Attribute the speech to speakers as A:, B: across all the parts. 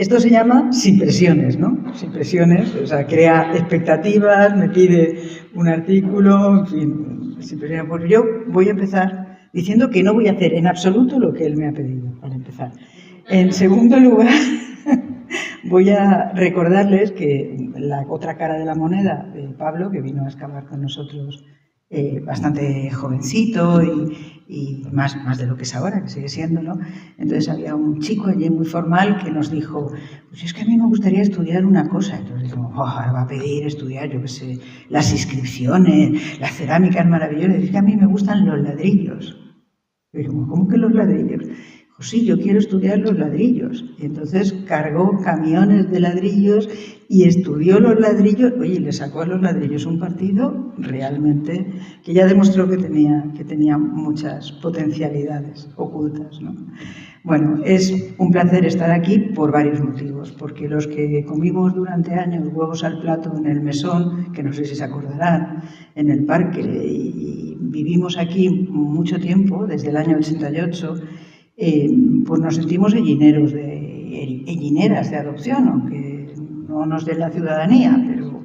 A: Esto se llama sin presiones, ¿no? Sin presiones, o sea, crea expectativas, me pide un artículo, en fin, sin presiones. Pues yo voy a empezar diciendo que no voy a hacer en absoluto lo que él me ha pedido, para empezar. En segundo lugar, voy a recordarles que la otra cara de la moneda de Pablo, que vino a excavar con nosotros bastante jovencito y más de lo que es ahora, que sigue siéndolo. Entonces había un chico allí muy formal que nos dijo, pues es que a mí me gustaría estudiar una cosa. Entonces dijimos, ahora va a pedir estudiar, yo qué sé, las inscripciones, las cerámicas maravillosas. Es que a mí me gustan los ladrillos. Y dijimos, ¿cómo que los ladrillos? Dijo, sí, yo quiero estudiar los ladrillos. Y entonces cargó camiones de ladrillos y estudió los ladrillos. Oye, le sacó a los ladrillos un partido realmente que ya demostró que tenía muchas potencialidades ocultas, ¿no? Bueno, es un placer estar aquí por varios motivos, porque los que comimos durante años huevos al plato en el mesón, que no sé si se acordarán, en el parque, y vivimos aquí mucho tiempo, desde el año 88, pues nos sentimos ellineras de adopción, aunque no nos den la ciudadanía, pero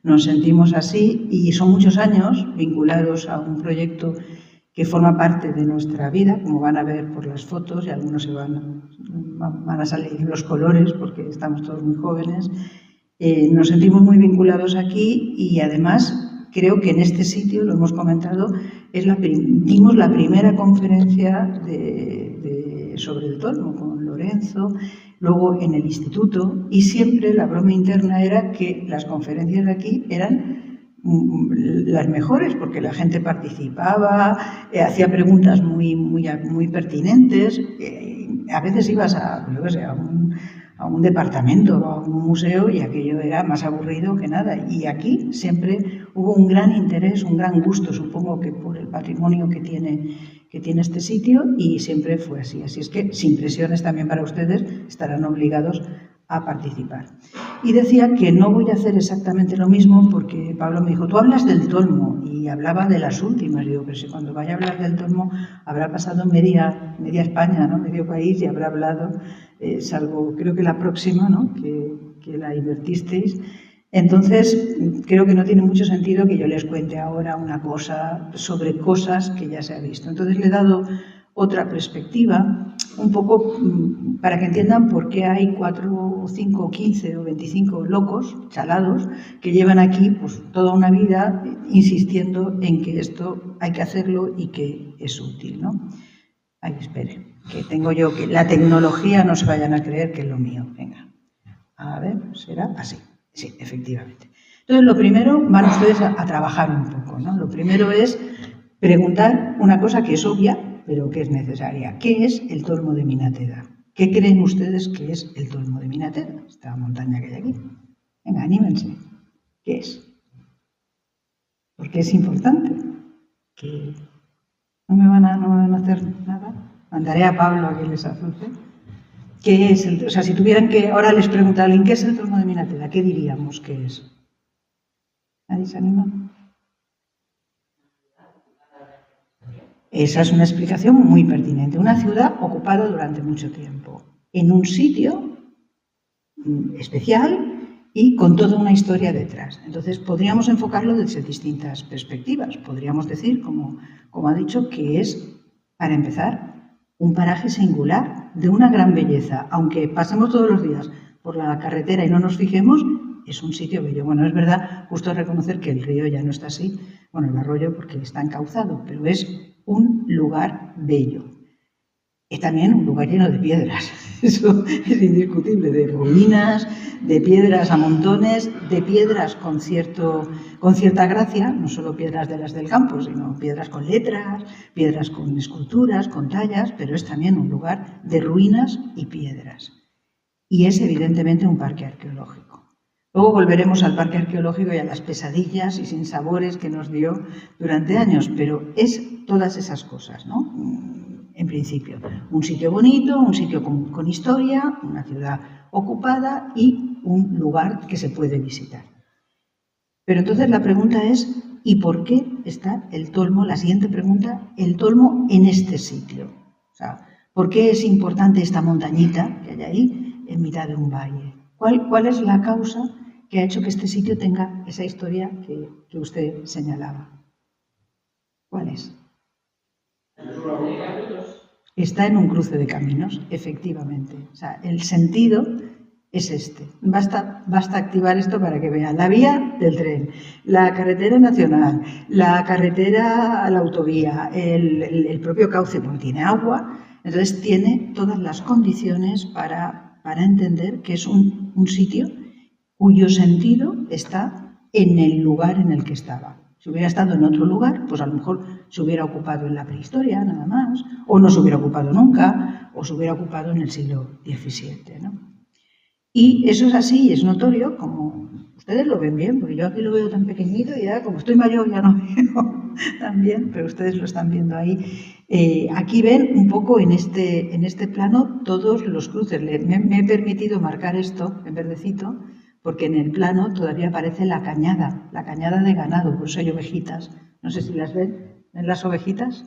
A: nos sentimos así y son muchos años vinculados a un proyecto que forma parte de nuestra vida, como van a ver por las fotos, y algunos van a salir los colores porque estamos todos muy jóvenes. Nos sentimos muy vinculados aquí y además creo que en este sitio, lo hemos comentado, dimos la primera conferencia sobre el tolmo con Lorenzo, luego en el instituto, y siempre la broma interna era que las conferencias de aquí eran las mejores porque la gente participaba, hacía preguntas muy pertinentes. A veces ibas a un departamento o a un museo y aquello era más aburrido que nada. Y aquí siempre hubo un gran interés, un gran gusto, supongo que por el patrimonio que tiene este sitio, y siempre fue así. Así es que, sin presiones también para ustedes, estarán obligados a participar. Y decía que no voy a hacer exactamente lo mismo porque Pablo me dijo, tú hablas del tolmo, y hablaba de las últimas. Digo, pero si cuando vaya a hablar del tolmo habrá pasado media España, ¿no? Medio país, y habrá hablado, salvo creo que la próxima, ¿no? que la invertisteis. Entonces, creo que no tiene mucho sentido que yo les cuente ahora una cosa sobre cosas que ya se ha visto. Entonces le he dado otra perspectiva, un poco para que entiendan por qué hay 4, 5, 15 o 25 locos, chalados, que llevan aquí pues toda una vida insistiendo en que esto hay que hacerlo y que es útil, ¿no? Ay, espere, que tengo yo que la tecnología, no se vayan a creer que es lo mío. Venga, a ver, ¿será así? Sí, efectivamente. Entonces, lo primero, van ustedes a trabajar un poco, ¿no? Lo primero es preguntar una cosa que es obvia, pero que es necesaria. ¿Qué es el tolmo de Minateda? ¿Qué creen ustedes que es el tolmo de Minateda? Esta montaña que hay aquí. Venga, anímense. ¿Qué es? Porque es importante. Que no me van a hacer nada. Mandaré a Pablo a que les azuje. ¿Qué es o sea, si tuvieran que ahora les preguntar a alguien qué es el tolmo de Minateda, ¿qué diríamos que es? ¿Nadie se anima? Esa es una explicación muy pertinente. Una ciudad ocupada durante mucho tiempo, en un sitio especial y con toda una historia detrás. Entonces, podríamos enfocarlo desde distintas perspectivas. Podríamos decir, como ha dicho, que es, para empezar, un paraje singular de una gran belleza. Aunque pasemos todos los días por la carretera y no nos fijemos, es un sitio bello. Bueno, es verdad, justo reconocer que el río ya no está así, bueno, el arroyo porque está encauzado, pero es un lugar bello. Es también un lugar lleno de piedras, eso es indiscutible, de ruinas, de piedras a montones, de piedras con cierta gracia, no solo piedras de las del campo, sino piedras con letras, piedras con esculturas, con tallas, pero es también un lugar de ruinas y piedras. Y es evidentemente un parque arqueológico. Luego volveremos al parque arqueológico y a las pesadillas y sinsabores que nos dio durante años, pero es todas esas cosas, ¿no? En principio, un sitio bonito, un sitio con historia, una ciudad ocupada y un lugar que se puede visitar. Pero entonces la pregunta es, ¿y por qué está el tolmo? La siguiente pregunta, el tolmo en este sitio. O sea, ¿por qué es importante esta montañita que hay ahí? en mitad de un valle. ¿Cuál es la causa que ha hecho que este sitio tenga esa historia que usted señalaba? ¿Cuál es? Está en un cruce de caminos, efectivamente. O sea, el sentido es este. Basta activar esto para que vean la vía del tren, la carretera nacional, la carretera a la autovía, el propio cauce, porque tiene agua, entonces tiene todas las condiciones para entender que es un sitio cuyo sentido está en el lugar en el que estaba. Si hubiera estado en otro lugar, pues a lo mejor se hubiera ocupado en la prehistoria, nada más, o no se hubiera ocupado nunca, o se hubiera ocupado en el siglo XVII, ¿no? Y eso es así, es notorio, como ustedes lo ven bien, porque yo aquí lo veo tan pequeñito y ya como estoy mayor ya no veo tan bien, pero ustedes lo están viendo ahí. Aquí ven un poco en este plano todos los cruces. Me he permitido marcar esto en verdecito, porque en el plano todavía aparece la cañada de ganado, por eso hay ovejitas. No sé si las ven, ¿ven las ovejitas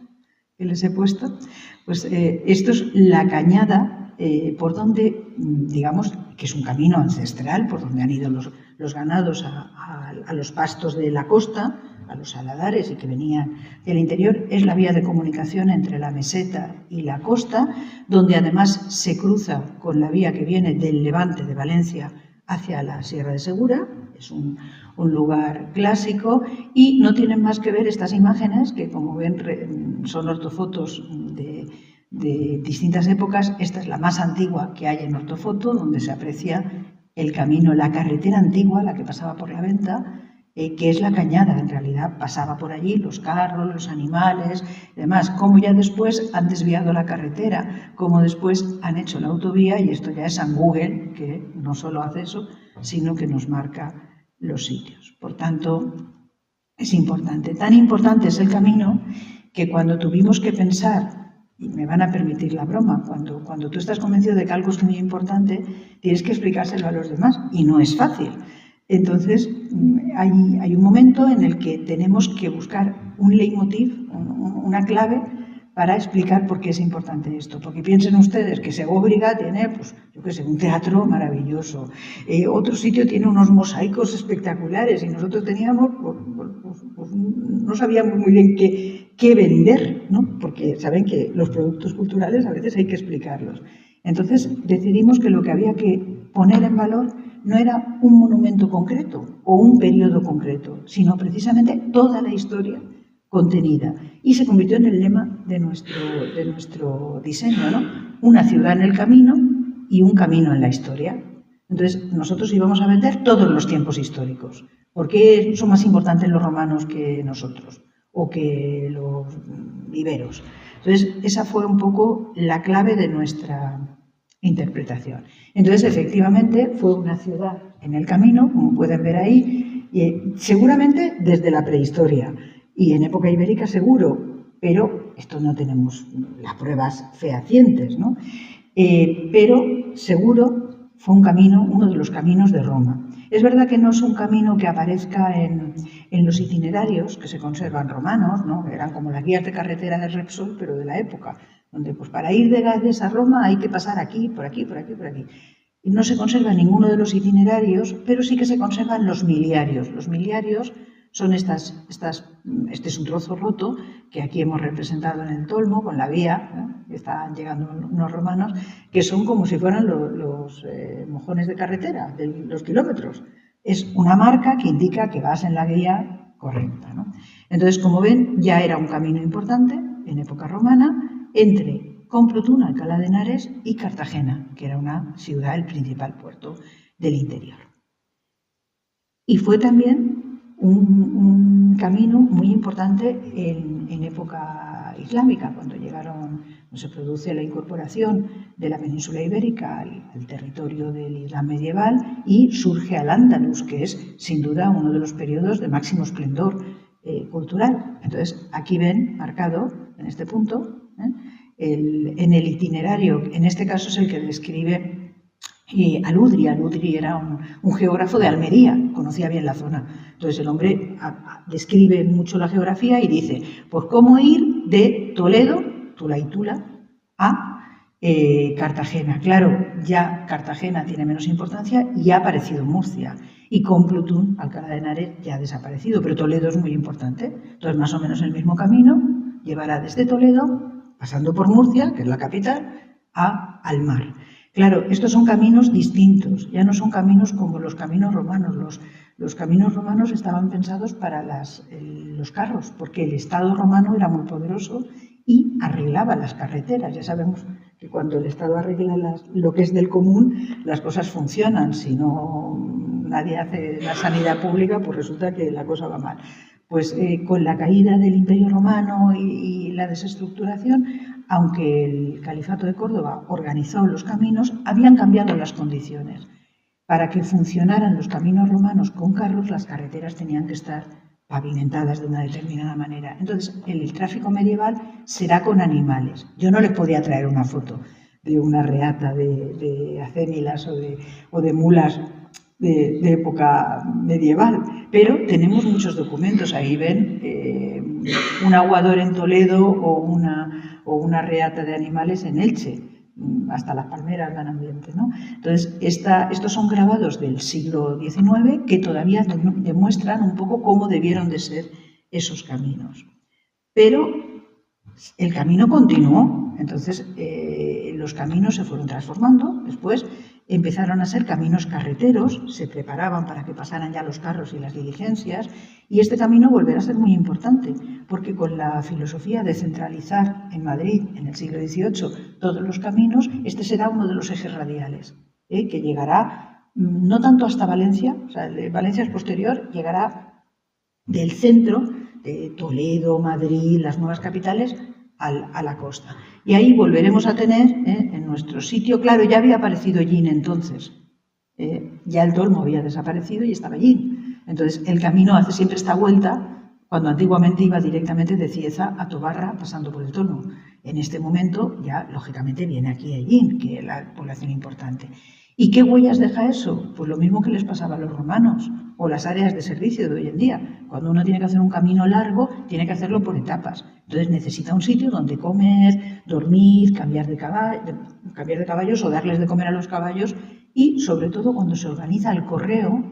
A: que les he puesto? Pues esto es la cañada por donde, digamos, que es un camino ancestral, por donde han ido los ganados a los pastos de la costa, a los saladares y que venían del interior. Es la vía de comunicación entre la meseta y la costa, donde además se cruza con la vía que viene del levante de Valencia hacia la Sierra de Segura. Es un lugar clásico y no tienen más que ver estas imágenes que, como ven, son ortofotos de distintas épocas. Esta es la más antigua que hay en ortofoto, donde se aprecia el camino, la carretera antigua, la que pasaba por la venta, que es la cañada. En realidad pasaba por allí los carros, los animales, y demás. Como ya después han desviado la carretera, como después han hecho la autovía, y esto ya es San Google, que no solo hace eso, sino que nos marca los sitios. Por tanto, es importante. Tan importante es el camino que cuando tuvimos que pensar, y me van a permitir la broma, cuando tú estás convencido de que algo es muy importante, tienes que explicárselo a los demás, y no es fácil. Entonces, hay un momento en el que tenemos que buscar un leitmotiv, una clave, para explicar por qué es importante esto. Porque piensen ustedes que Segóbriga tiene, pues, yo qué sé, un teatro maravilloso. Otro sitio tiene unos mosaicos espectaculares y nosotros teníamos, pues, no sabíamos muy bien qué vender, ¿no? Porque saben que los productos culturales a veces hay que explicarlos. Entonces decidimos que lo que había que poner en valor no era un monumento concreto o un periodo concreto, sino precisamente toda la historia contenida. Y se convirtió en el lema de nuestro diseño, ¿no? Una ciudad en el camino y un camino en la historia. Entonces, nosotros íbamos a vender todos los tiempos históricos. ¿Por qué son más importantes los romanos que nosotros? O que los iberos. Entonces, esa fue un poco la clave de nuestra interpretación. Entonces, efectivamente, fue una ciudad en el camino, como pueden ver ahí, seguramente desde la prehistoria. Y en época ibérica seguro, pero esto no tenemos las pruebas fehacientes, ¿no? Pero seguro fue un camino, uno de los caminos de Roma. Es verdad que no es un camino que aparezca en los itinerarios que se conservan romanos, ¿no? Eran como las guías de carretera de Repsol, pero de la época, donde pues para ir de Gades a Roma hay que pasar aquí, por aquí, por aquí, por aquí. Y no se conserva ninguno de los itinerarios, pero sí que se conservan los miliarios. Los miliarios son este es un trozo roto que aquí hemos representado en el Tolmo con la vía, que están llegando unos romanos, que son como si fueran los mojones de carretera, de los kilómetros. Es una marca que indica que vas en la vía correcta, ¿no? Entonces, como ven, ya era un camino importante en época romana entre Complutum, Alcalá de Henares y Cartagena, que era una ciudad, el principal puerto del interior. Y fue también un camino muy importante en época islámica, cuando se produce la incorporación de la península ibérica al territorio del Islam medieval y surge Al-Ándalus, que es sin duda uno de los periodos de máximo esplendor cultural. Entonces, aquí ven marcado en este punto, en el itinerario, en este caso es el que describe Aludri. Aludri era un geógrafo de Almería, conocía bien la zona. Entonces el hombre describe mucho la geografía y dice, pues cómo ir de Toledo, Tula y Tula, a Cartagena. Claro, ya Cartagena tiene menos importancia y ha aparecido Murcia. Y Complutum, Alcalá de Henares, ya ha desaparecido, pero Toledo es muy importante. Entonces, más o menos el mismo camino llevará desde Toledo, pasando por Murcia, que es la capital, al mar. Claro, estos son caminos distintos, ya no son caminos como los caminos romanos. Los caminos romanos estaban pensados para los carros, porque el Estado romano era muy poderoso y arreglaba las carreteras. Ya sabemos que cuando el Estado arregla lo que es del común, las cosas funcionan. Si no nadie hace la sanidad pública, pues resulta que la cosa va mal. Pues con la caída del Imperio Romano y la desestructuración, aunque el Califato de Córdoba organizó los caminos, habían cambiado las condiciones. Para que funcionaran los caminos romanos con carros, las carreteras tenían que estar pavimentadas de una determinada manera. Entonces, el tráfico medieval será con animales. Yo no les podía traer una foto de una reata de acémilas o de mulas de época medieval, pero tenemos muchos documentos. Ahí ven un aguador en Toledo o una reata de animales en Elche. Hasta las palmeras dan ambiente, ¿no? Entonces, estos son grabados del siglo XIX que todavía demuestran un poco cómo debieron de ser esos caminos. Pero el camino continuó, entonces los caminos se fueron transformando, después empezaron a ser caminos carreteros, se preparaban para que pasaran ya los carros y las diligencias, y este camino volverá a ser muy importante, porque con la filosofía de centralizar en Madrid, en el siglo XVIII, todos los caminos, este será uno de los ejes radiales, que llegará no tanto hasta Valencia, o sea, Valencia es posterior, llegará del centro de Toledo, Madrid, las nuevas capitales, a la costa. Y ahí volveremos a tener en nuestro sitio, claro, ya había aparecido Yin entonces, ya el Dolmo había desaparecido y estaba Yin. Entonces el camino hace siempre esta vuelta, cuando antiguamente iba directamente de Cieza a Tobarra pasando por el Dolmo. En este momento ya lógicamente viene aquí a Yin, que es la población importante. ¿Y qué huellas deja eso? Pues lo mismo que les pasaba a los romanos o las áreas de servicio de hoy en día. Cuando uno tiene que hacer un camino largo, tiene que hacerlo por etapas. Entonces necesita un sitio donde comer, dormir, cambiar de caballos o darles de comer a los caballos. Y sobre todo cuando se organiza el correo,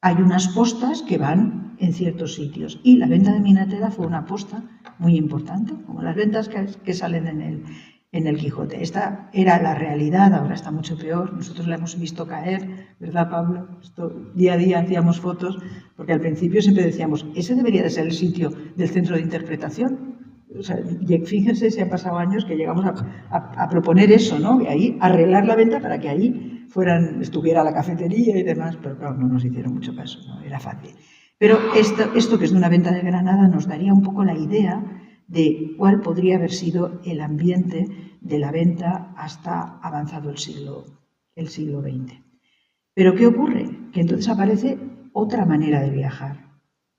A: hay unas postas que van en ciertos sitios. Y la venta de Minateda fue una posta muy importante, como las ventas que salen en el Quijote. Esta era la realidad, ahora está mucho peor. Nosotros la hemos visto caer, ¿verdad, Pablo? Día a día hacíamos fotos, porque al principio siempre decíamos, ese debería de ser el sitio del centro de interpretación. O sea, fíjense si han pasado años que llegamos a proponer eso, ¿no? Y ahí arreglar la venta para que ahí estuviera la cafetería y demás, pero claro, no nos hicieron mucho caso, no era fácil. Pero esto que es de una venta de Granada nos daría un poco la idea de cuál podría haber sido el ambiente de la venta hasta avanzado el siglo XX. Pero ¿qué ocurre? Que entonces aparece otra manera de viajar.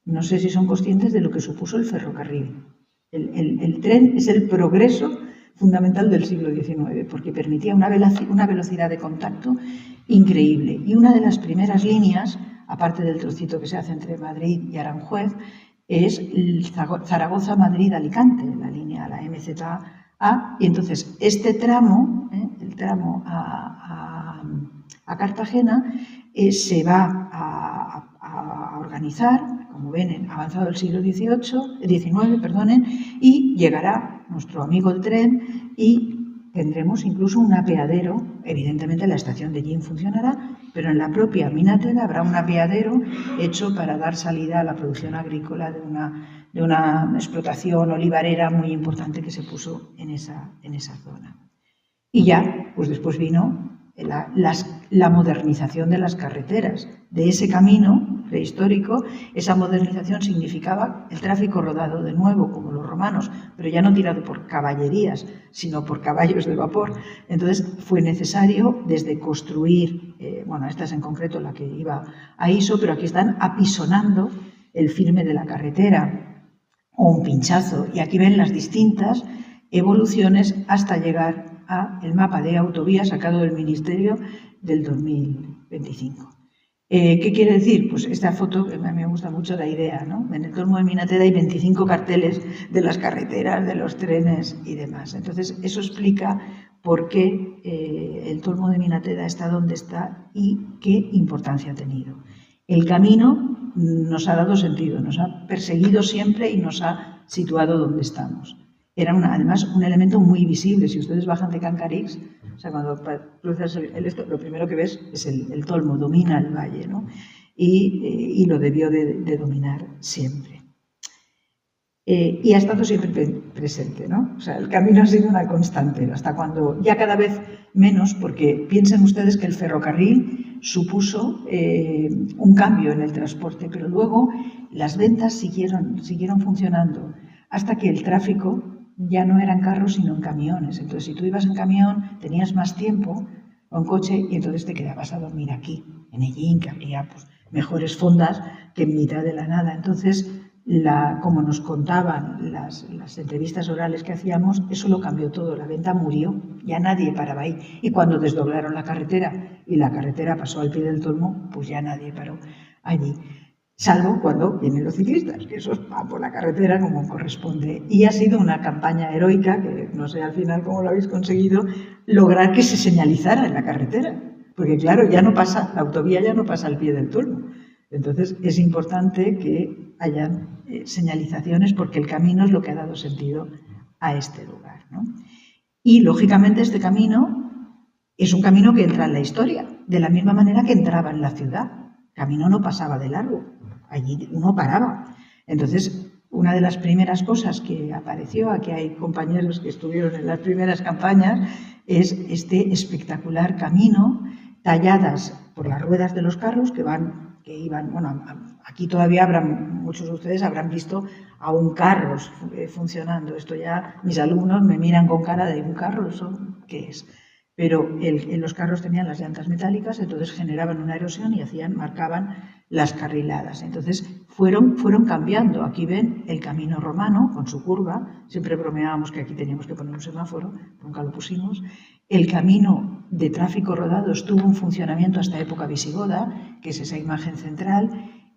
A: No sé si son conscientes de lo que supuso el ferrocarril. El tren es el progreso fundamental del siglo XIX, porque permitía una velocidad de contacto increíble. Y una de las primeras líneas, aparte del trocito que se hace entre Madrid y Aranjuez, es Zaragoza-Madrid-Alicante, la línea, la MZA. Y entonces este tramo, el tramo a Cartagena, se va a organizar, como ven, avanzado el siglo XIX, y llegará nuestro amigo el tren y tendremos incluso un apeadero. Evidentemente la estación de Yin funcionará, pero en la propia Minateda habrá un apeadero hecho para dar salida a la producción agrícola de una explotación olivarera muy importante que se puso en esa zona. Y ya, pues después vino la modernización de las carreteras. De ese camino prehistórico, esa modernización significaba el tráfico rodado de nuevo, como los romanos, pero ya no tirado por caballerías, sino por caballos de vapor. Entonces fue necesario desde construir, esta es en concreto la que iba a Iso, pero aquí están apisonando el firme de la carretera o un pinchazo. Y aquí ven las distintas evoluciones hasta llegar al mapa de autovías sacado del Ministerio del 2025. ¿Qué quiere decir? Pues esta foto, que a mí me gusta mucho la idea, ¿no? En el Tolmo de Minateda hay 25 carteles de las carreteras, de los trenes y demás. Entonces, eso explica por qué el Tolmo de Minateda está donde está y qué importancia ha tenido. El camino nos ha dado sentido, nos ha perseguido siempre y nos ha situado donde estamos. Era además un elemento muy visible. Si ustedes bajan de Cancarix, o sea, cuando cruzas esto, lo primero que ves es el Tolmo, domina el valle, ¿no? Y lo debió de dominar siempre. Y ha estado siempre presente, ¿no? O sea, el camino ha sido una constante, hasta cuando ya cada vez menos, porque piensen ustedes que el ferrocarril supuso un cambio en el transporte, pero luego las ventas siguieron funcionando hasta que el tráfico ya no eran carros sino en camiones. Entonces, si tú ibas en camión, tenías más tiempo o en coche y entonces te quedabas a dormir aquí, en Ellín, que habría pues, mejores fondas que en mitad de la nada. Entonces, como nos contaban las entrevistas orales que hacíamos, eso lo cambió todo, la venta murió, ya nadie paraba ahí. Y cuando desdoblaron la carretera y la carretera pasó al pie del Tolmo, pues ya nadie paró allí. Salvo cuando vienen los ciclistas, que esos van por la carretera como corresponde. Y ha sido una campaña heroica, que no sé al final cómo lo habéis conseguido, lograr que se señalizara en la carretera. Porque claro, ya no pasa, la autovía ya no pasa al pie del Tolmo. Entonces es importante que hayan señalizaciones porque el camino es lo que ha dado sentido a este lugar, ¿no? Y lógicamente este camino es un camino que entra en la historia, de la misma manera que entraba en la ciudad. El camino no pasaba de largo, allí uno paraba. Entonces, una de las primeras cosas que apareció, aquí hay compañeros que estuvieron en las primeras campañas, es este espectacular camino, talladas por las ruedas de los carros que iban, bueno, aquí todavía muchos de ustedes habrán visto aún carros funcionando. Esto ya, mis alumnos me miran con cara de ¿un carro? ¿Eso qué es? Pero los carros tenían las llantas metálicas, entonces generaban una erosión y marcaban las carriladas. Entonces fueron cambiando. Aquí ven el camino romano con su curva. Siempre bromeábamos que aquí teníamos que poner un semáforo, nunca lo pusimos. El camino de tráfico rodado estuvo en funcionamiento hasta época visigoda, que es esa imagen central.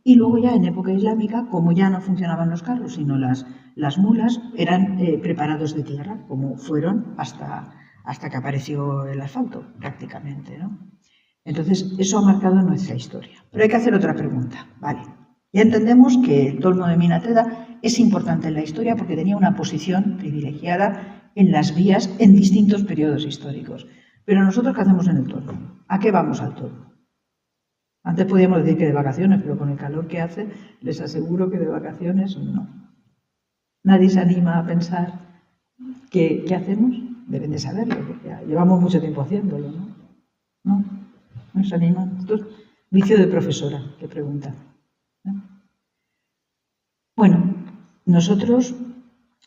A: Y luego ya en época islámica, como ya no funcionaban los carros, sino las mulas, eran preparados de tierra, como fueron hasta que apareció el asfalto, prácticamente, ¿no? Entonces, eso ha marcado nuestra historia. Pero hay que hacer otra pregunta, ¿vale? Ya entendemos que el Tolmo de Minateda es importante en la historia porque tenía una posición privilegiada en las vías en distintos periodos históricos. Pero nosotros, ¿qué hacemos en el Tolmo? ¿A qué vamos al Tolmo? Antes podíamos decir que de vacaciones, pero con el calor que hace, les aseguro que de vacaciones no. Nadie se anima a pensar ¿qué hacemos? Deben de saberlo, porque ya llevamos mucho tiempo haciéndolo, ¿no? ¿No se animan? Esto es vicio de profesora, que pregunta. ¿No? Bueno, nosotros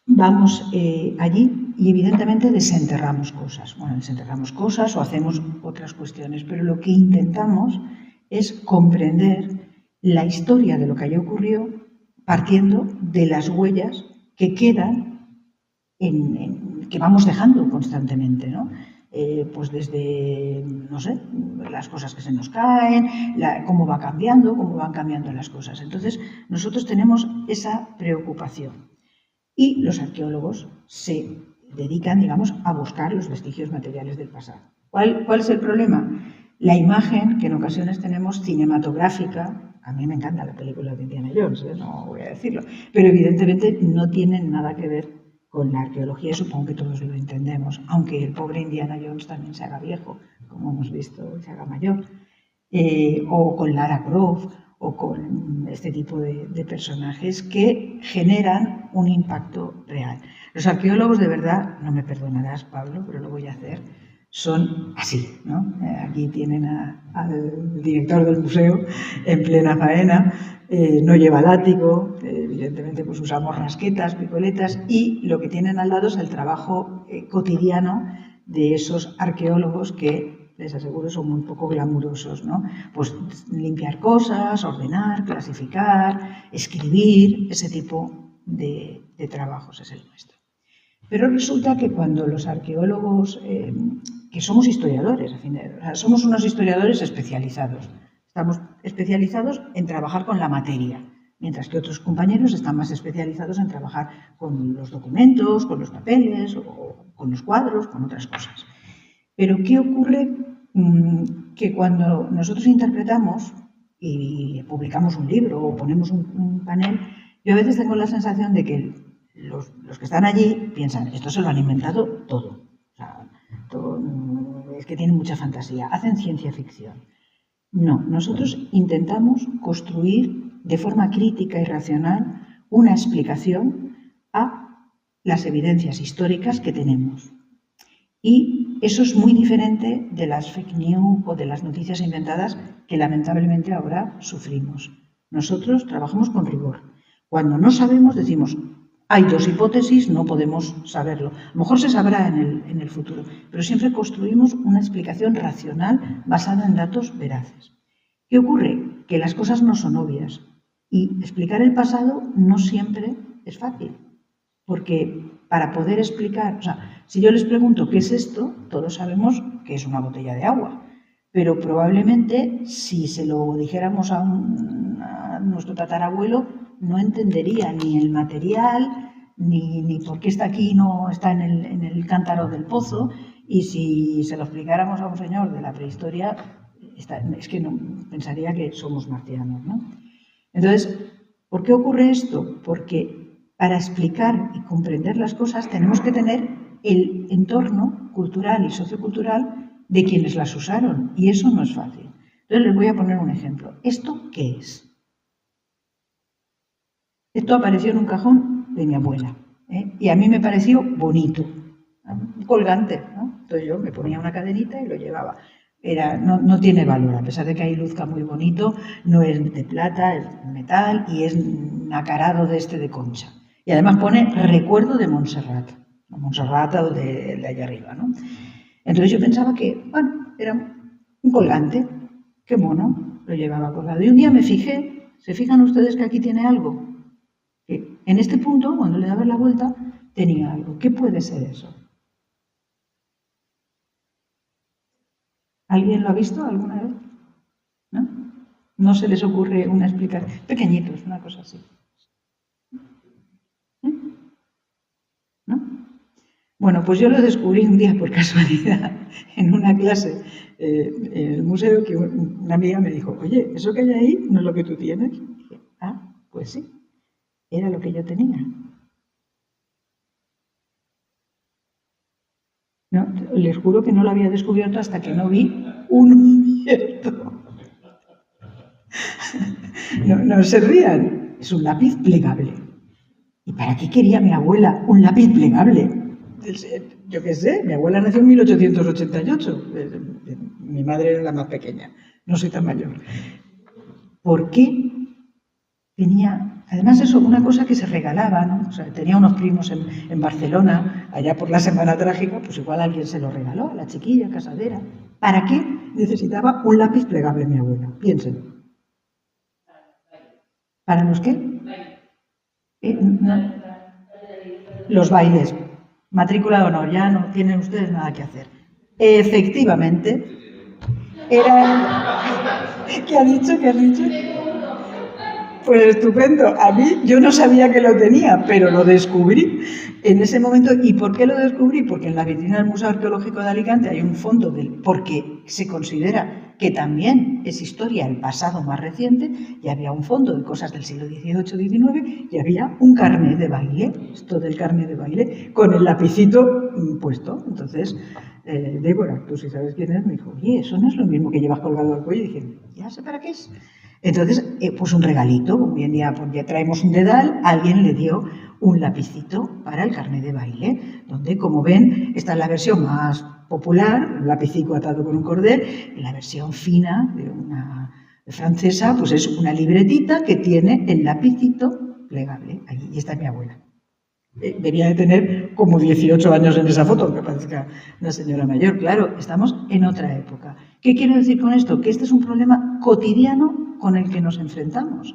A: vamos allí y evidentemente desenterramos cosas. Bueno, desenterramos cosas o hacemos otras cuestiones, pero lo que intentamos es comprender la historia de lo que allí ocurrió partiendo de las huellas que quedan que vamos dejando constantemente, ¿no? Pues desde, no sé, las cosas que se nos caen, cómo van cambiando las cosas. Entonces, nosotros tenemos esa preocupación y los arqueólogos se dedican, digamos, a buscar los vestigios materiales del pasado. ¿Cuál es el problema? La imagen que en ocasiones tenemos cinematográfica, a mí me encanta la película de Indiana Jones, no voy a decirlo, pero evidentemente no tienen nada que ver con la arqueología, supongo que todos lo entendemos, aunque el pobre Indiana Jones también se haga viejo, como hemos visto, se haga mayor, o con Lara Croft, o con este tipo de personajes que generan un impacto real. Los arqueólogos, de verdad, no me perdonarás, Pablo, pero lo voy a hacer, son así, ¿no? Aquí tienen al director del museo en plena faena, no lleva látigo, evidentemente pues usamos rasquetas, picoletas, y lo que tienen al lado es el trabajo cotidiano de esos arqueólogos que, les aseguro, son muy poco glamurosos, ¿no? Pues limpiar cosas, ordenar, clasificar, escribir, ese tipo de trabajos es el nuestro. Pero resulta que cuando los arqueólogos, que somos historiadores, somos unos historiadores especializados, estamos especializados en trabajar con la materia, mientras que otros compañeros están más especializados en trabajar con los documentos, con los papeles o con los cuadros, con otras cosas. Pero ¿qué ocurre? Que cuando nosotros interpretamos y publicamos un libro o ponemos un panel, yo a veces tengo la sensación de que los que están allí piensan, esto se lo han inventado todo. O sea, es que tienen mucha fantasía, hacen ciencia ficción. No, nosotros intentamos construir de forma crítica y racional una explicación a las evidencias históricas que tenemos. Y eso es muy diferente de las fake news o de las noticias inventadas que lamentablemente ahora sufrimos. Nosotros trabajamos con rigor. Cuando no sabemos decimos, hay dos hipótesis, no podemos saberlo. A lo mejor se sabrá en el futuro, pero siempre construimos una explicación racional basada en datos veraces. ¿Qué ocurre? Que las cosas no son obvias y explicar el pasado no siempre es fácil, porque para poder explicar, o sea, si yo les pregunto qué es esto, todos sabemos que es una botella de agua, pero probablemente si se lo dijéramos a nuestro tatarabuelo, no entendería ni el material, ni por qué está aquí y no está en el cántaro del pozo, y si se lo explicáramos a un señor de la prehistoria, es que no, pensaría que somos marcianos, ¿no? Entonces, ¿por qué ocurre esto? Porque para explicar y comprender las cosas tenemos que tener el entorno cultural y sociocultural de quienes las usaron, y eso no es fácil. Entonces les voy a poner un ejemplo. ¿Esto qué es? Esto apareció en un cajón de mi abuela, y a mí me pareció bonito, un colgante, ¿no? Entonces yo me ponía una cadenita y lo llevaba. No tiene valor, a pesar de que ahí luzca muy bonito, no es de plata, es metal y es nacarado de concha. Y además pone recuerdo de Montserrat, o de allá arriba, ¿no? Entonces yo pensaba que, bueno, era un colgante, qué mono, lo llevaba colgado. Y un día me fijé, ¿se fijan ustedes que aquí tiene algo? Que en este punto, cuando le daba la vuelta, tenía algo. ¿Qué puede ser eso? ¿Alguien lo ha visto alguna vez? ¿No? ¿No se les ocurre una explicación? Pequeñitos, una cosa así. ¿No? Bueno, pues yo lo descubrí un día por casualidad en una clase en el museo, que una amiga me dijo, oye, ¿eso que hay ahí no es lo que tú tienes? Y dije, pues sí, era lo que yo tenía. No, les juro que no lo había descubierto hasta que no vi uno abierto. No se rían, es un lápiz plegable. ¿Y para qué quería mi abuela un lápiz plegable? Yo qué sé, mi abuela nació en 1888, mi madre era la más pequeña, no soy tan mayor. ¿Por qué tenía, además eso, una cosa que se regalaba, ¿no? O sea, tenía unos primos en Barcelona, allá por la Semana Trágica, pues igual alguien se lo regaló a la chiquilla casadera. ¿Para qué necesitaba un lápiz plegable mi abuela? Piensen. ¿Para los qué? No. Los bailes. Matrícula de honor, ya no tienen ustedes nada que hacer. Efectivamente, era... ¿Qué ha dicho? ¿Qué has dicho? Pues estupendo. A mí, yo no sabía que lo tenía, pero lo descubrí en ese momento. ¿Y por qué lo descubrí? Porque en la vitrina del Museo Arqueológico de Alicante hay un fondo porque se considera que también es historia el pasado más reciente, y había un fondo de cosas del siglo XVIII-XIX y había un carnet de baile, esto del carnet de baile, con el lapicito puesto. Entonces, Débora, tú si sabes quién es, me dijo, oye, eso no es lo mismo que llevas colgado al cuello. Y dije, ya sé para qué es. Entonces, pues un regalito, hoy en día pues ya traemos un dedal, alguien le dio un lapicito para el carnet de baile, donde, como ven, esta es la versión más popular, un lapicico atado con un cordel, y la versión fina de una francesa, pues es una libretita que tiene el lapicito plegable. Allí está mi abuela. Debía de tener como 18 años en esa foto, aunque parezca una señora mayor. Claro, estamos en otra época. ¿Qué quiero decir con esto? Que este es un problema cotidiano con el que nos enfrentamos.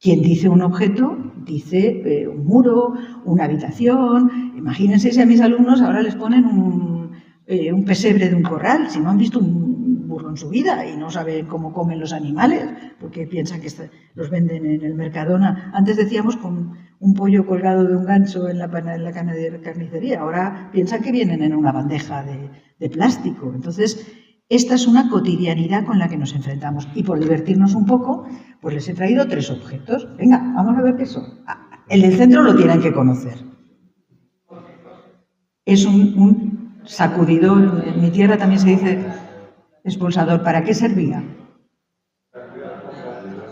A: Quien dice un objeto, dice un muro, una habitación. Imagínense si a mis alumnos ahora les ponen un pesebre de un corral. Si no han visto un burro en su vida y no sabe cómo comen los animales, porque piensan que los venden en el Mercadona. Antes decíamos con un pollo colgado de un gancho en la carnicería, ahora piensan que vienen en una bandeja de plástico. Entonces, esta es una cotidianidad con la que nos enfrentamos. Y por divertirnos un poco, pues les he traído 3 objetos. Venga, vamos a ver qué son. El del centro lo tienen que conocer. Es un sacudidor, en mi tierra también se dice expulsador. ¿Para qué servía?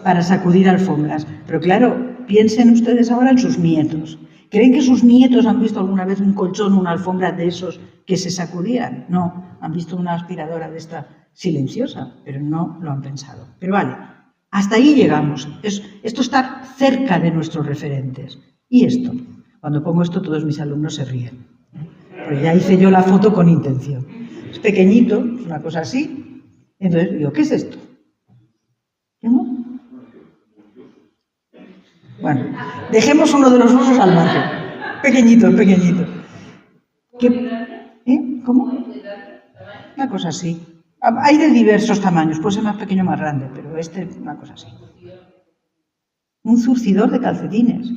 A: Para sacudir alfombras. Pero claro, piensen ustedes ahora en sus nietos. ¿Creen que sus nietos han visto alguna vez un colchón o una alfombra de esos que se sacudían? No, han visto una aspiradora de esta silenciosa, pero no lo han pensado. Pero vale, hasta ahí llegamos. Esto está cerca de nuestros referentes. Y esto, cuando pongo esto todos mis alumnos se ríen. Pero ya hice yo la foto con intención. Es pequeñito, es una cosa así. Entonces digo, ¿qué es esto? ¿Cómo? Bueno, dejemos uno de los usos al margen. Pequeñito, pequeñito. ¿Cómo? Una cosa así. Hay de diversos tamaños, puede ser más pequeño o más grande, pero una cosa así. Un zurcidor de calcetines.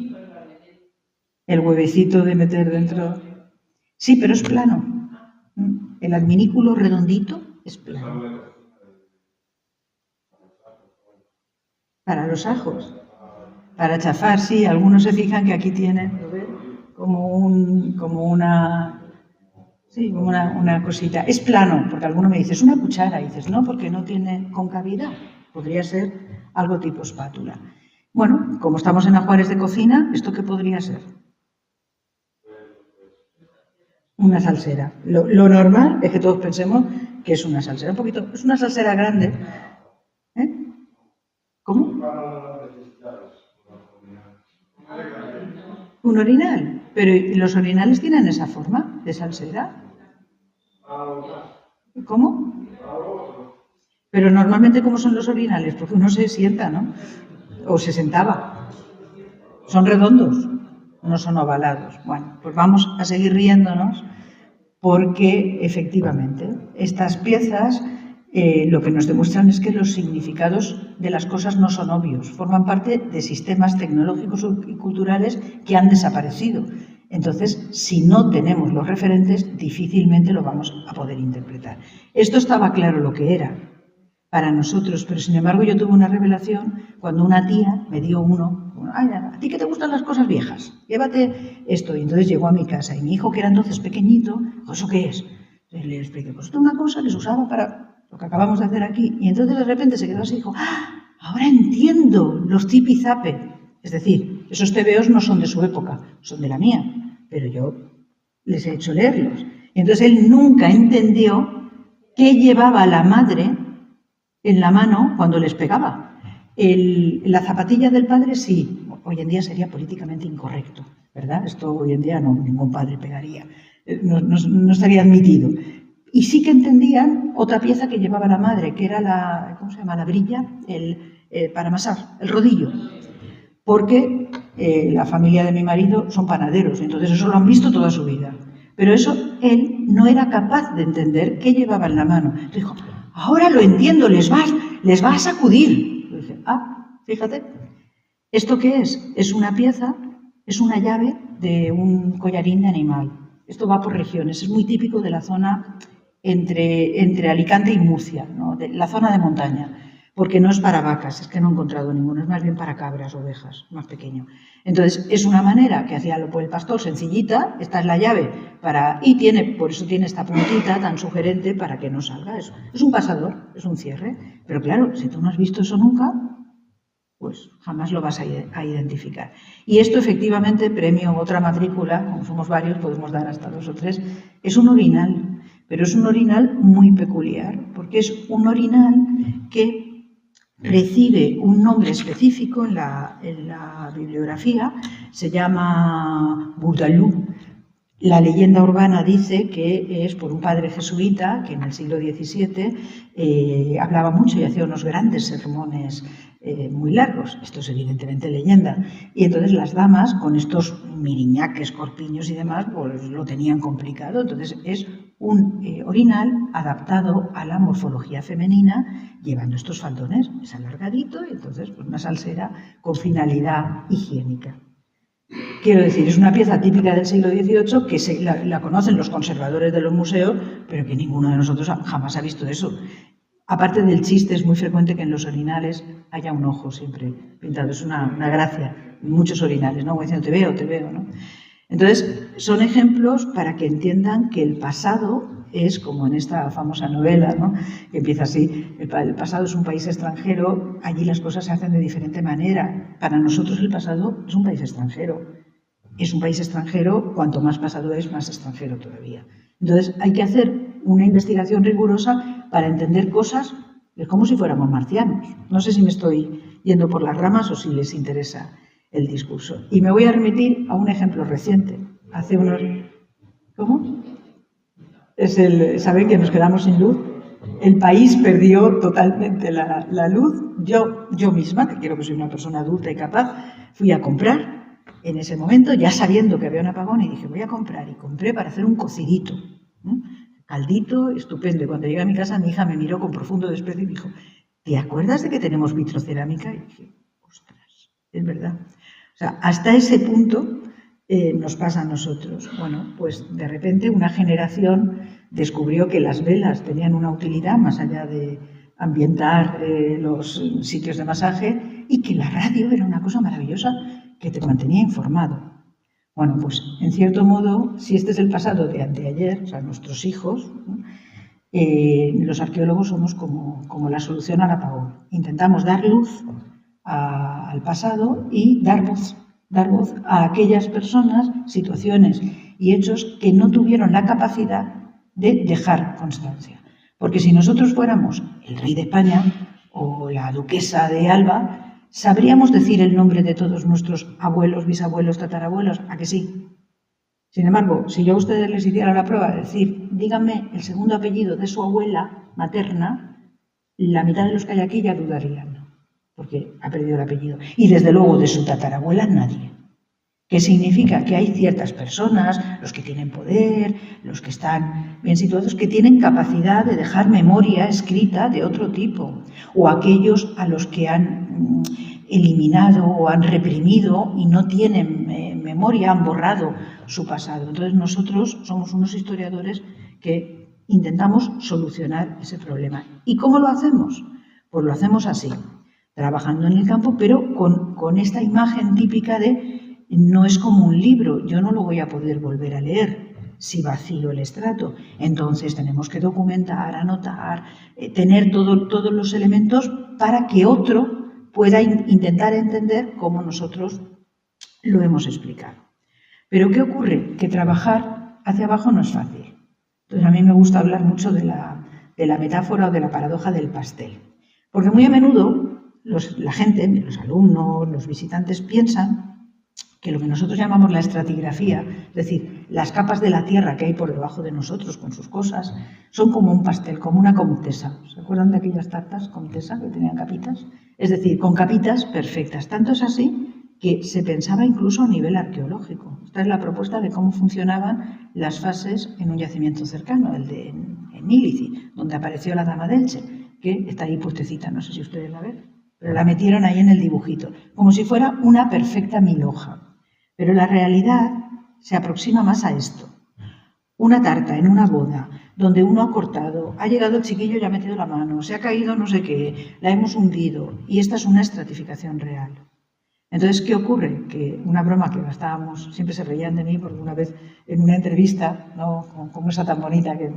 A: El huevecito de meter dentro. Sí, pero es plano. El adminículo redondito es plano. Para los ajos. Para chafar, sí. Algunos se fijan que aquí tienen como una cosita. Es plano, porque alguno me dice, es una cuchara. Y dices, no, porque no tiene concavidad. Podría ser algo tipo espátula. Bueno, como estamos en ajuares de cocina, ¿esto qué podría ser? Una salsera. Lo normal es que todos pensemos que es una salsera. Es una salsera grande. ¿Cómo? Un orinal. Pero ¿los orinales tienen esa forma de salsera? ¿Cómo? Pero normalmente, ¿cómo son los orinales? Porque uno se sienta, ¿no? O se sentaba. Son redondos, no son ovalados. Bueno, pues vamos a seguir riéndonos porque efectivamente estas piezas lo que nos demuestran es que los significados de las cosas no son obvios, forman parte de sistemas tecnológicos y culturales que han desaparecido. Entonces, si no tenemos los referentes, difícilmente lo vamos a poder interpretar. Esto estaba claro lo que era para nosotros, pero sin embargo yo tuve una revelación cuando una tía me dio ¿a ti que te gustan las cosas viejas? Llévate esto. Y entonces llegó a mi casa y mi hijo, que era entonces pequeñito, dijo, ¿eso qué es? Entonces le expliqué, pues esto es una cosa que se usaba para lo que acabamos de hacer aquí. Y entonces de repente se quedó así y dijo, ahora entiendo los zipizape. Es decir, esos tebeos no son de su época, son de la mía, pero yo les he hecho leerlos. Y entonces él nunca entendió qué llevaba la madre en la mano cuando les pegaba. La zapatilla del padre sí, hoy en día sería políticamente incorrecto, ¿verdad? Esto hoy en día ningún padre pegaría, no estaría admitido. Y sí que entendían otra pieza que llevaba la madre, que era ¿cómo se llama? La brilla, para amasar, el rodillo. Porque la familia de mi marido son panaderos, entonces eso lo han visto toda su vida. Pero eso él no era capaz de entender qué llevaba en la mano. Entonces dijo, ahora lo entiendo, les va a sacudir. Y dije, fíjate, ¿esto qué es? Es una pieza, es una llave de un collarín de animal. Esto va por regiones, es muy típico de la zona entre Alicante y Murcia, ¿no? De la zona de montaña, porque no es para vacas, es que no he encontrado ninguno, es más bien para cabras, ovejas, más pequeño. Entonces, es una manera que hacía el pastor, sencillita, esta es la llave, por eso tiene esta puntita tan sugerente para que no salga eso. Es un pasador, es un cierre, pero claro, si tú no has visto eso nunca, pues jamás lo vas a identificar. Y esto efectivamente, premio otra matrícula, como somos varios, podemos dar hasta 2 o 3, es un orinal, pero es un orinal muy peculiar, porque es un orinal que recibe un nombre específico en la bibliografía, se llama Bourdaloue. La leyenda urbana dice que es por un padre jesuita que en el siglo XVII hablaba mucho y hacía unos grandes sermones muy largos. Esto es evidentemente leyenda. Y entonces las damas, con estos miriñaques, corpiños y demás, pues lo tenían complicado. Entonces es un orinal adaptado a la morfología femenina, llevando estos faldones. Es alargadito y entonces pues una salsera con finalidad higiénica. Quiero decir, es una pieza típica del siglo XVIII que la conocen los conservadores de los museos, pero que ninguno de nosotros jamás ha visto eso. Aparte del chiste, es muy frecuente que en los orinales haya un ojo siempre pintado. Es una gracia en muchos orinales, ¿no? Como diciendo, te veo, ¿no? Entonces, son ejemplos para que entiendan que el pasado es como en esta famosa novela, ¿no? Que empieza así, el pasado es un país extranjero, allí las cosas se hacen de diferente manera. Para nosotros el pasado es un país extranjero. Es un país extranjero, cuanto más pasado es, más extranjero todavía. Entonces hay que hacer una investigación rigurosa para entender cosas como si fuéramos marcianos. No sé si me estoy yendo por las ramas o si les interesa el discurso. Y me voy a remitir a un ejemplo reciente. Hace unos... ¿Cómo? ¿Saben que nos quedamos sin luz? El país perdió totalmente la luz. Yo misma, que quiero que soy una persona adulta y capaz, fui a comprar en ese momento, ya sabiendo que había un apagón, y dije, voy a comprar. Y compré para hacer un cocidito. Caldito, estupendo. Y cuando llegué a mi casa, mi hija me miró con profundo desprecio y me dijo, ¿te acuerdas de que tenemos vitrocerámica? Y dije, ostras, es verdad. O sea, hasta ese punto nos pasa a nosotros. Bueno, pues de repente una generación descubrió que las velas tenían una utilidad más allá de ambientar los sitios de masaje y que la radio era una cosa maravillosa que te mantenía informado. Bueno, pues en cierto modo, si este es el pasado de anteayer, o sea, nuestros hijos, los arqueólogos somos como la solución al apagón. Intentamos dar luz al pasado y dar voz a aquellas personas, situaciones y hechos que no tuvieron la capacidad de dejar constancia. Porque si nosotros fuéramos el rey de España o la duquesa de Alba, sabríamos decir el nombre de todos nuestros abuelos, bisabuelos, tatarabuelos, ¿a que sí? Sin embargo, si yo a ustedes les hiciera la prueba de decir, díganme el segundo apellido de su abuela materna, la mitad de los que hay aquí ya dudarían, porque ha perdido el apellido. Y desde luego de su tatarabuela nadie. ¿Qué significa? Que hay ciertas personas, los que tienen poder, los que están bien situados, que tienen capacidad de dejar memoria escrita de otro tipo, o aquellos a los que han eliminado o han reprimido y no tienen memoria, han borrado su pasado. Entonces nosotros somos unos historiadores que intentamos solucionar ese problema. ¿Y cómo lo hacemos? Pues lo hacemos así, trabajando en el campo, pero con esta imagen típica de no es como un libro, yo no lo voy a poder volver a leer si vacío el estrato. Entonces tenemos que documentar, anotar, tener todos los elementos para que otro pueda intentar entender cómo nosotros lo hemos explicado. Pero ¿qué ocurre? Que trabajar hacia abajo no es fácil. Entonces a mí me gusta hablar mucho de la metáfora o de la paradoja del pastel. Porque muy a menudo la gente, los alumnos, los visitantes piensan que lo que nosotros llamamos la estratigrafía, es decir, las capas de la tierra que hay por debajo de nosotros con sus cosas, son como un pastel, como una comtesa. ¿Se acuerdan de aquellas tartas comtesa que tenían capitas? Es decir, con capitas perfectas. Tanto es así que se pensaba incluso a nivel arqueológico. Esta es la propuesta de cómo funcionaban las fases en un yacimiento cercano, el de en Ílici, donde apareció la dama de Elche, que está ahí puestecita, no sé si ustedes la ven, pero la metieron ahí en el dibujito, como si fuera una perfecta milhoja. Pero la realidad se aproxima más a esto. Una tarta en una boda, donde uno ha cortado, ha llegado el chiquillo y ha metido la mano, se ha caído no sé qué, la hemos hundido, y esta es una estratificación real. Entonces, ¿qué ocurre? Que una broma que gastábamos, siempre se reían de mí, porque una vez en una entrevista, no como esa tan bonita que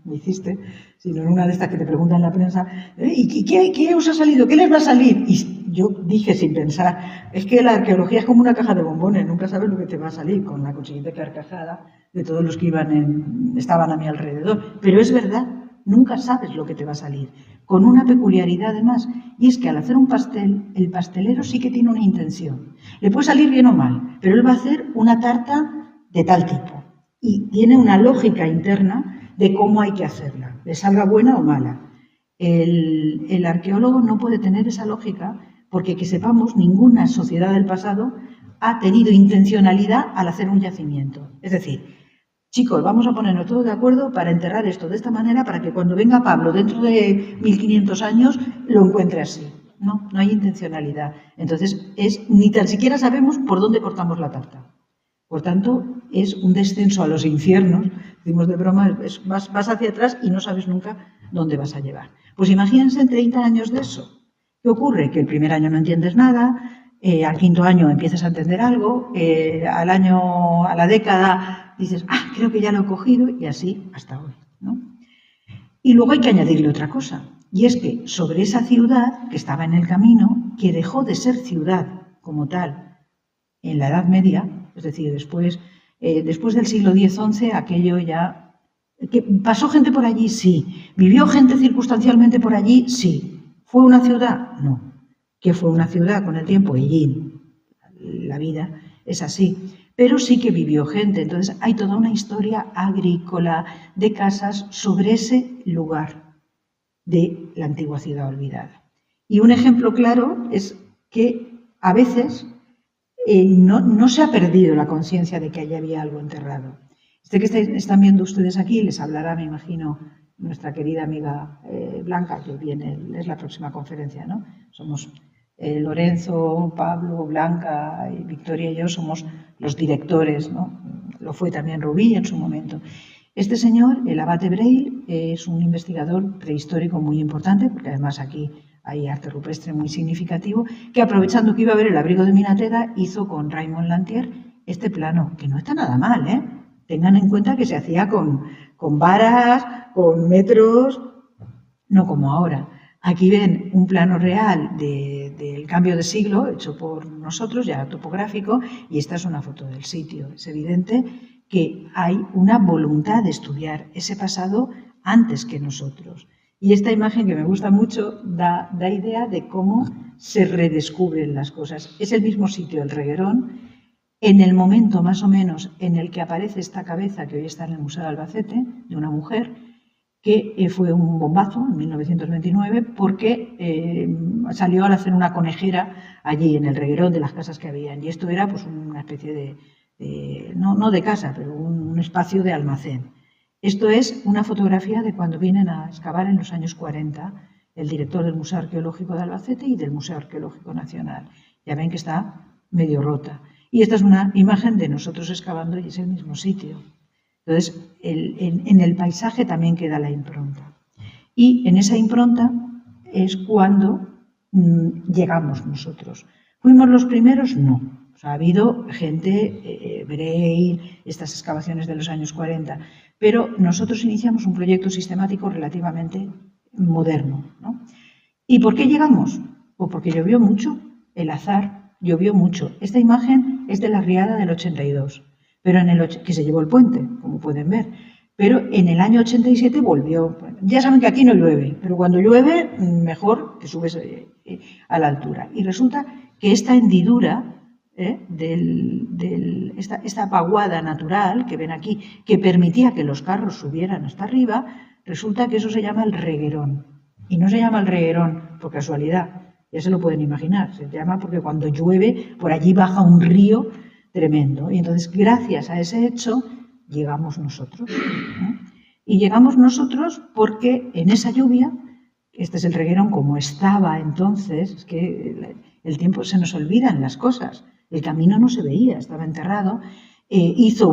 A: me hiciste, sino en una de estas que te preguntan en la prensa, ¿y qué os ha salido? ¿Qué les va a salir? Y yo dije sin pensar, es que la arqueología es como una caja de bombones, nunca sabes lo que te va a salir, con la consiguiente carcajada de todos los que estaban a mi alrededor. Pero es verdad, nunca sabes lo que te va a salir. Con una peculiaridad además, y es que al hacer un pastel, el pastelero sí que tiene una intención. Le puede salir bien o mal, pero él va a hacer una tarta de tal tipo. y tiene una lógica interna de cómo hay que hacerla, le salga buena o mala. El arqueólogo no puede tener esa lógica porque, que sepamos, ninguna sociedad del pasado ha tenido intencionalidad al hacer un yacimiento. Es decir, chicos, vamos a ponernos todos de acuerdo para enterrar esto de esta manera para que cuando venga Pablo dentro de 1500 años lo encuentre así. No, no hay intencionalidad. Entonces, ni tan siquiera sabemos por dónde cortamos la tarta. Por tanto, es un descenso a los infiernos, decimos de broma, vas hacia atrás y no sabes nunca dónde vas a llevar. Pues imagínense en 30 años de eso. ¿Qué ocurre? Que el primer año no entiendes nada, al quinto año empiezas a entender algo, a la década dices, creo que ya lo he cogido, y así hasta hoy, ¿no? Y luego hay que añadirle otra cosa, y es que sobre esa ciudad que estaba en el camino, que dejó de ser ciudad como tal en la Edad Media, es decir, después del siglo X-XI, aquello ya... ¿Que pasó gente por allí? Sí. ¿Vivió gente circunstancialmente por allí? Sí. ¿Fue una ciudad? No. ¿Qué fue una ciudad con el tiempo? Allí, la vida es así. Pero sí que vivió gente. Entonces hay toda una historia agrícola de casas sobre ese lugar de la antigua ciudad olvidada. Y un ejemplo claro es que a veces... no se ha perdido la conciencia de que allí había algo enterrado. Este que están viendo ustedes aquí les hablará, me imagino, nuestra querida amiga Blanca, que viene, es la próxima conferencia, ¿no? Somos Lorenzo, Pablo, Blanca, y Victoria y yo somos los directores, ¿no? Lo fue también Rubí en su momento. Este señor, el abate Breil, es un investigador prehistórico muy importante, porque además aquí hay arte rupestre muy significativo, que aprovechando que iba a ver el abrigo de Minateda, hizo con Raymond Lantier este plano, que no está nada mal, ¿eh? Tengan en cuenta que se hacía con varas, con metros, no como ahora. Aquí ven un plano real del cambio de siglo, hecho por nosotros, ya topográfico, y esta es una foto del sitio. Es evidente que hay una voluntad de estudiar ese pasado antes que nosotros. Y esta imagen, que me gusta mucho, da idea de cómo se redescubren las cosas. Es el mismo sitio, el Reguerón, en el momento más o menos en el que aparece esta cabeza que hoy está en el Museo de Albacete, de una mujer, que fue un bombazo en 1929 porque salió al hacer una conejera allí en el Reguerón de las casas que habían. Y esto era pues una especie no de casa, pero un espacio de almacén. Esto es una fotografía de cuando vienen a excavar en los años 40 el director del Museo Arqueológico de Albacete y del Museo Arqueológico Nacional. Ya ven que está medio rota. Y esta es una imagen de nosotros excavando y es el mismo sitio. Entonces, en el paisaje también queda la impronta. Y en esa impronta es cuando llegamos nosotros. ¿Fuimos los primeros? No. O sea, ha habido gente, Breil, estas excavaciones de los años 40, pero nosotros iniciamos un proyecto sistemático relativamente moderno, ¿no? ¿Y por qué llegamos? Pues porque llovió mucho, el azar, llovió mucho. Esta imagen es de la riada del 82, pero que se llevó el puente, como pueden ver. Pero en el año 87 volvió. Ya saben que aquí no llueve, pero cuando llueve, mejor que subes a la altura. Y resulta que esta hendidura, esta vaguada natural que ven aquí, que permitía que los carros subieran hasta arriba, resulta que eso se llama el Reguerón. Y no se llama el Reguerón por casualidad, ya se lo pueden imaginar, se llama porque cuando llueve por allí baja un río tremendo. Y entonces, gracias a ese hecho, llegamos nosotros. Y llegamos nosotros porque en esa lluvia, este es el Reguerón como estaba entonces, es que el tiempo se nos olvidan las cosas, el camino no se veía, estaba enterrado, hizo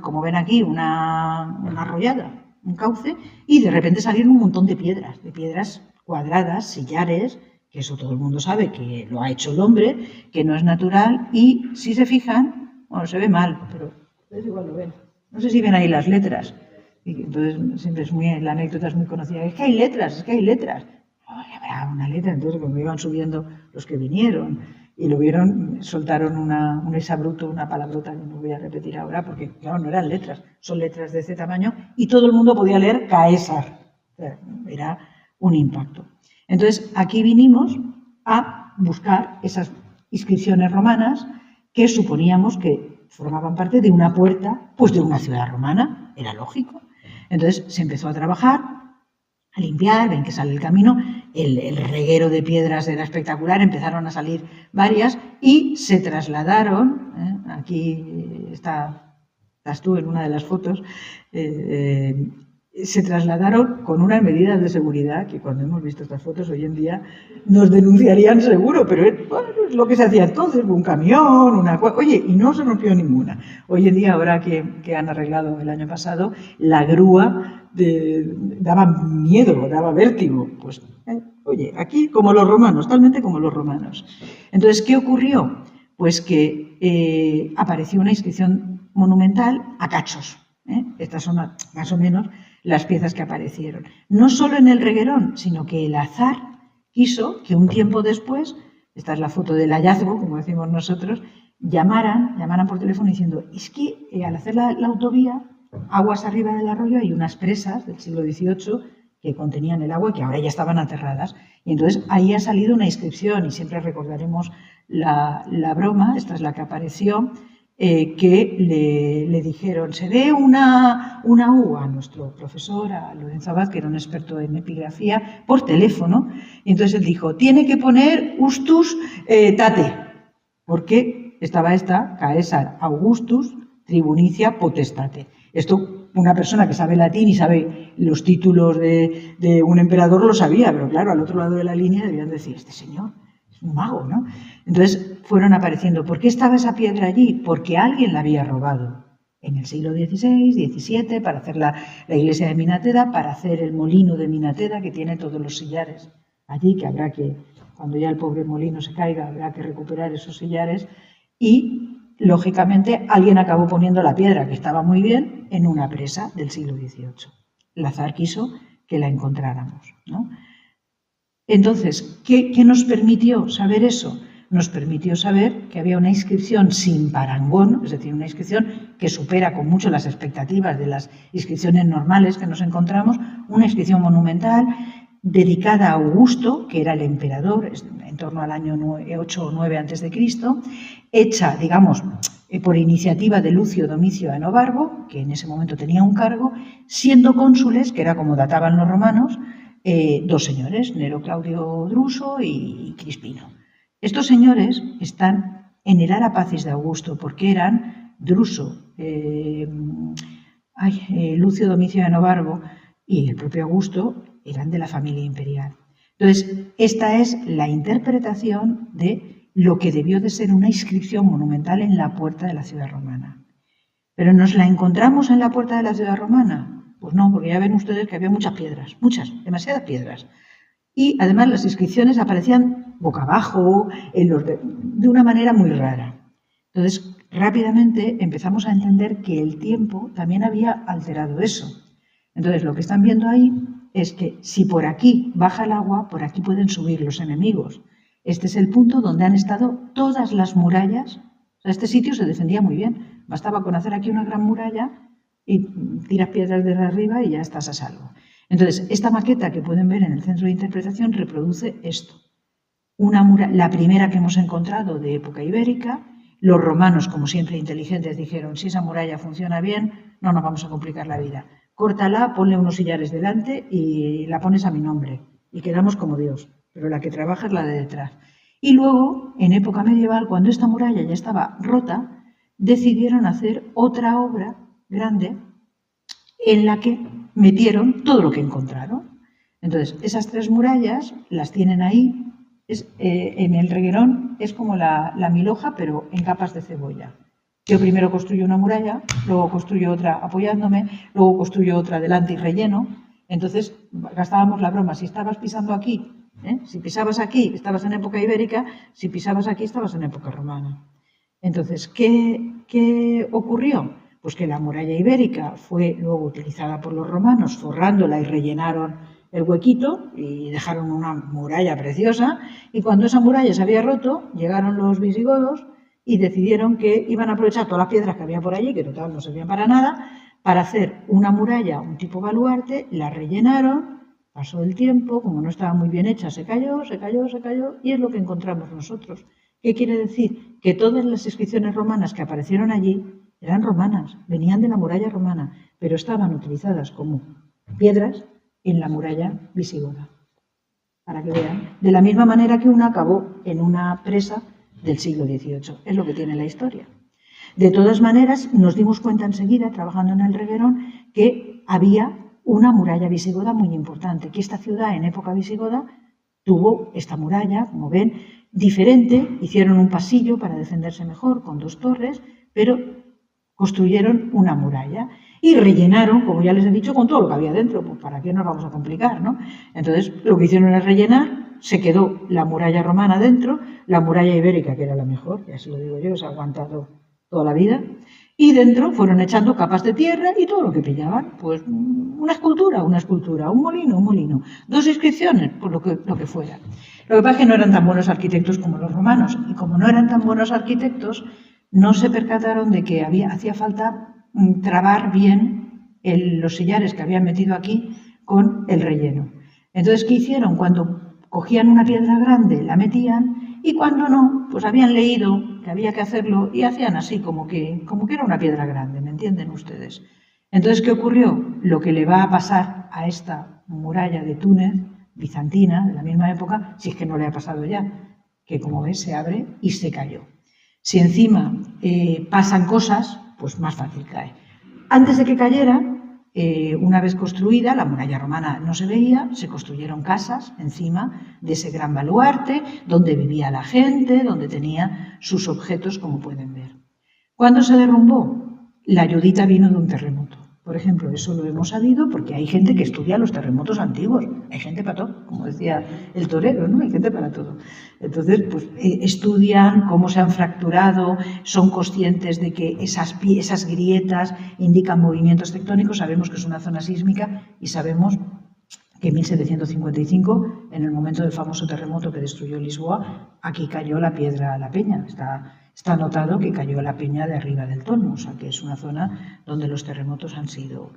A: como ven aquí, una arroyada, un cauce, y de repente salieron un montón de piedras cuadradas, sillares, que eso todo el mundo sabe que lo ha hecho el hombre, que no es natural, y si se fijan, bueno, se ve mal, pero ustedes igual lo ven. No sé si ven ahí las letras. Y entonces siempre la anécdota es muy conocida. Es que hay letras. Habrá una letra. Entonces cuando iban subiendo los que vinieron y lo vieron, soltaron un exabrupto, una palabrota que no voy a repetir ahora, porque claro, no eran letras, son letras de ese tamaño y todo el mundo podía leer Caesar. O sea, era un impacto. Entonces aquí vinimos a buscar esas inscripciones romanas que suponíamos que formaban parte de una puerta, pues de una ciudad romana, era lógico. Entonces se empezó a trabajar, a limpiar, ven que sale el camino, el reguero de piedras era espectacular, empezaron a salir varias y se trasladaron, aquí estás tú en una de las fotos, se trasladaron con unas medidas de seguridad que cuando hemos visto estas fotos hoy en día nos denunciarían seguro, pero bueno, es lo que se hacía entonces, un camión, oye, y no se rompió ninguna. Hoy en día, ahora que han arreglado el año pasado, la grúa daba miedo, daba vértigo. Pues, oye, aquí como los romanos, totalmente como los romanos. Entonces, ¿qué ocurrió? Pues que apareció una inscripción monumental a cachos. Estas son más o menos las piezas que aparecieron. No solo en el reguerón, sino que el azar quiso que un tiempo después, esta es la foto del hallazgo, como decimos nosotros, llamaran por teléfono diciendo, es que al hacer la autovía, aguas arriba del arroyo, hay unas presas del siglo XVIII que contenían el agua y que ahora ya estaban aterradas. Y entonces ahí ha salido una inscripción, y siempre recordaremos la broma, esta es la que apareció, que le dijeron, se ve una U a nuestro profesor, a Lorenzo Abad, que era un experto en epigrafía, por teléfono, y entonces él dijo, tiene que poner Ustus Tate, porque estaba esta, Caesar Augustus Tribunicia Potestate. Esto, una persona que sabe latín y sabe los títulos de un emperador lo sabía, pero claro, al otro lado de la línea debían decir, este señor es un mago, ¿no? Entonces fueron apareciendo. ¿Por qué estaba esa piedra allí? Porque alguien la había robado en el siglo XVI, XVII, para hacer la iglesia de Minateda, para hacer el molino de Minateda, que tiene todos los sillares allí, que habrá que, cuando ya el pobre molino se caiga, habrá que recuperar esos sillares. Y, lógicamente, alguien acabó poniendo la piedra, que estaba muy bien, en una presa del siglo XVIII. El azar quiso que la encontráramos, ¿no? Entonces, ¿qué nos permitió saber eso? Nos permitió saber que había una inscripción sin parangón, es decir, una inscripción que supera con mucho las expectativas de las inscripciones normales que nos encontramos, una inscripción monumental dedicada a Augusto, que era el emperador, en torno al año 8 o 9 a.C., hecha, digamos, por iniciativa de Lucio Domicio Enobarbo, que en ese momento tenía un cargo, siendo cónsules, que era como databan los romanos, dos señores, Nero Claudio Druso y Crispino. Estos señores están en el ara pacis de Augusto, porque eran Druso, Lucio Domicio Enobarbo y el propio Augusto eran de la familia imperial. Entonces, esta es la interpretación de lo que debió de ser una inscripción monumental en la puerta de la ciudad romana. ¿Pero nos la encontramos en la puerta de la ciudad romana? Pues no, porque ya ven ustedes que había muchas piedras, demasiadas piedras. Y además las inscripciones aparecían boca abajo, de una manera muy rara. Entonces, rápidamente empezamos a entender que el tiempo también había alterado eso. Entonces, lo que están viendo ahí es que si por aquí baja el agua, por aquí pueden subir los enemigos. Este es el punto donde han estado todas las murallas. O sea, este sitio se defendía muy bien. Bastaba con hacer aquí una gran muralla y tiras piedras desde arriba y ya estás a salvo. Entonces, esta maqueta que pueden ver en el centro de interpretación reproduce esto. La primera que hemos encontrado de época ibérica. Los romanos, como siempre inteligentes, dijeron, si esa muralla funciona bien, no nos vamos a complicar la vida. Córtala, ponle unos sillares delante y la pones a mi nombre. Y quedamos como Dios, pero la que trabaja es la de detrás. Y luego, en época medieval, cuando esta muralla ya estaba rota, decidieron hacer otra obra grande en la que metieron todo lo que encontraron. Entonces, esas tres murallas las tienen ahí. En el reguerón es como la milhoja, pero en capas de cebolla. Yo primero construyo una muralla, luego construyo otra apoyándome, luego construyo otra delante y relleno. Entonces, gastábamos la broma, si estabas pisando aquí, si pisabas aquí, estabas en época ibérica, si pisabas aquí, estabas en época romana. Entonces, ¿qué ocurrió? Pues que la muralla ibérica fue luego utilizada por los romanos, forrándola y rellenaron el huequito y dejaron una muralla preciosa. Y cuando esa muralla se había roto, llegaron los visigodos y decidieron que iban a aprovechar todas las piedras que había por allí, que total no servían para nada, para hacer una muralla, un tipo baluarte, la rellenaron, pasó el tiempo, como no estaba muy bien hecha, se cayó, y es lo que encontramos nosotros, ¿Qué quiere decir? Que todas las inscripciones romanas que aparecieron allí eran romanas, venían de la muralla romana, pero estaban utilizadas como piedras en la muralla visigoda. Para que vean, de la misma manera que una acabó en una presa del siglo XVIII. Es lo que tiene la historia. De todas maneras, nos dimos cuenta enseguida, trabajando en el Reguerón, que había una muralla visigoda muy importante, que esta ciudad en época visigoda tuvo esta muralla, como ven, diferente, hicieron un pasillo para defenderse mejor con 2 torres, pero construyeron una muralla y rellenaron, como ya les he dicho, con todo lo que había dentro, pues para qué nos vamos a complicar, ¿no? Entonces, lo que hicieron es rellenar, se quedó la muralla romana dentro, la muralla ibérica, que era la mejor, ya se lo digo yo, se ha aguantado toda la vida, y dentro fueron echando capas de tierra y todo lo que pillaban, pues una escultura, un molino, 2 inscripciones, pues lo que fuera. Lo que pasa es que no eran tan buenos arquitectos como los romanos, y como no eran tan buenos arquitectos, no se percataron de que hacía falta trabar bien los sillares que habían metido aquí con el relleno. Entonces, ¿qué hicieron? Cuando cogían una piedra grande, la metían, y cuando no, pues habían leído que había que hacerlo y hacían así, como que era una piedra grande, ¿me entienden ustedes? Entonces, ¿qué ocurrió? Lo que le va a pasar a esta muralla de Túnez, bizantina, de la misma época, si es que no le ha pasado ya, que como ves se abre y se cayó. Si encima pasan cosas, pues más fácil cae. Antes de que cayera, una vez construida, la muralla romana no se veía, se construyeron casas encima de ese gran baluarte, donde vivía la gente, donde tenía sus objetos, como pueden ver. ¿Cuándo se derrumbó? La ayudita vino de un terremoto. Por ejemplo, eso lo hemos sabido porque hay gente que estudia los terremotos antiguos. Hay gente para todo, como decía el torero, ¿no? Hay gente para todo. Entonces, pues estudian cómo se han fracturado, son conscientes de que esas grietas indican movimientos tectónicos. Sabemos que es una zona sísmica y sabemos que en 1755, en el momento del famoso terremoto que destruyó Lisboa, aquí cayó la piedra a la peña. Está anotado que cayó la peña de arriba del Tolmo, o sea que es una zona donde los terremotos han sido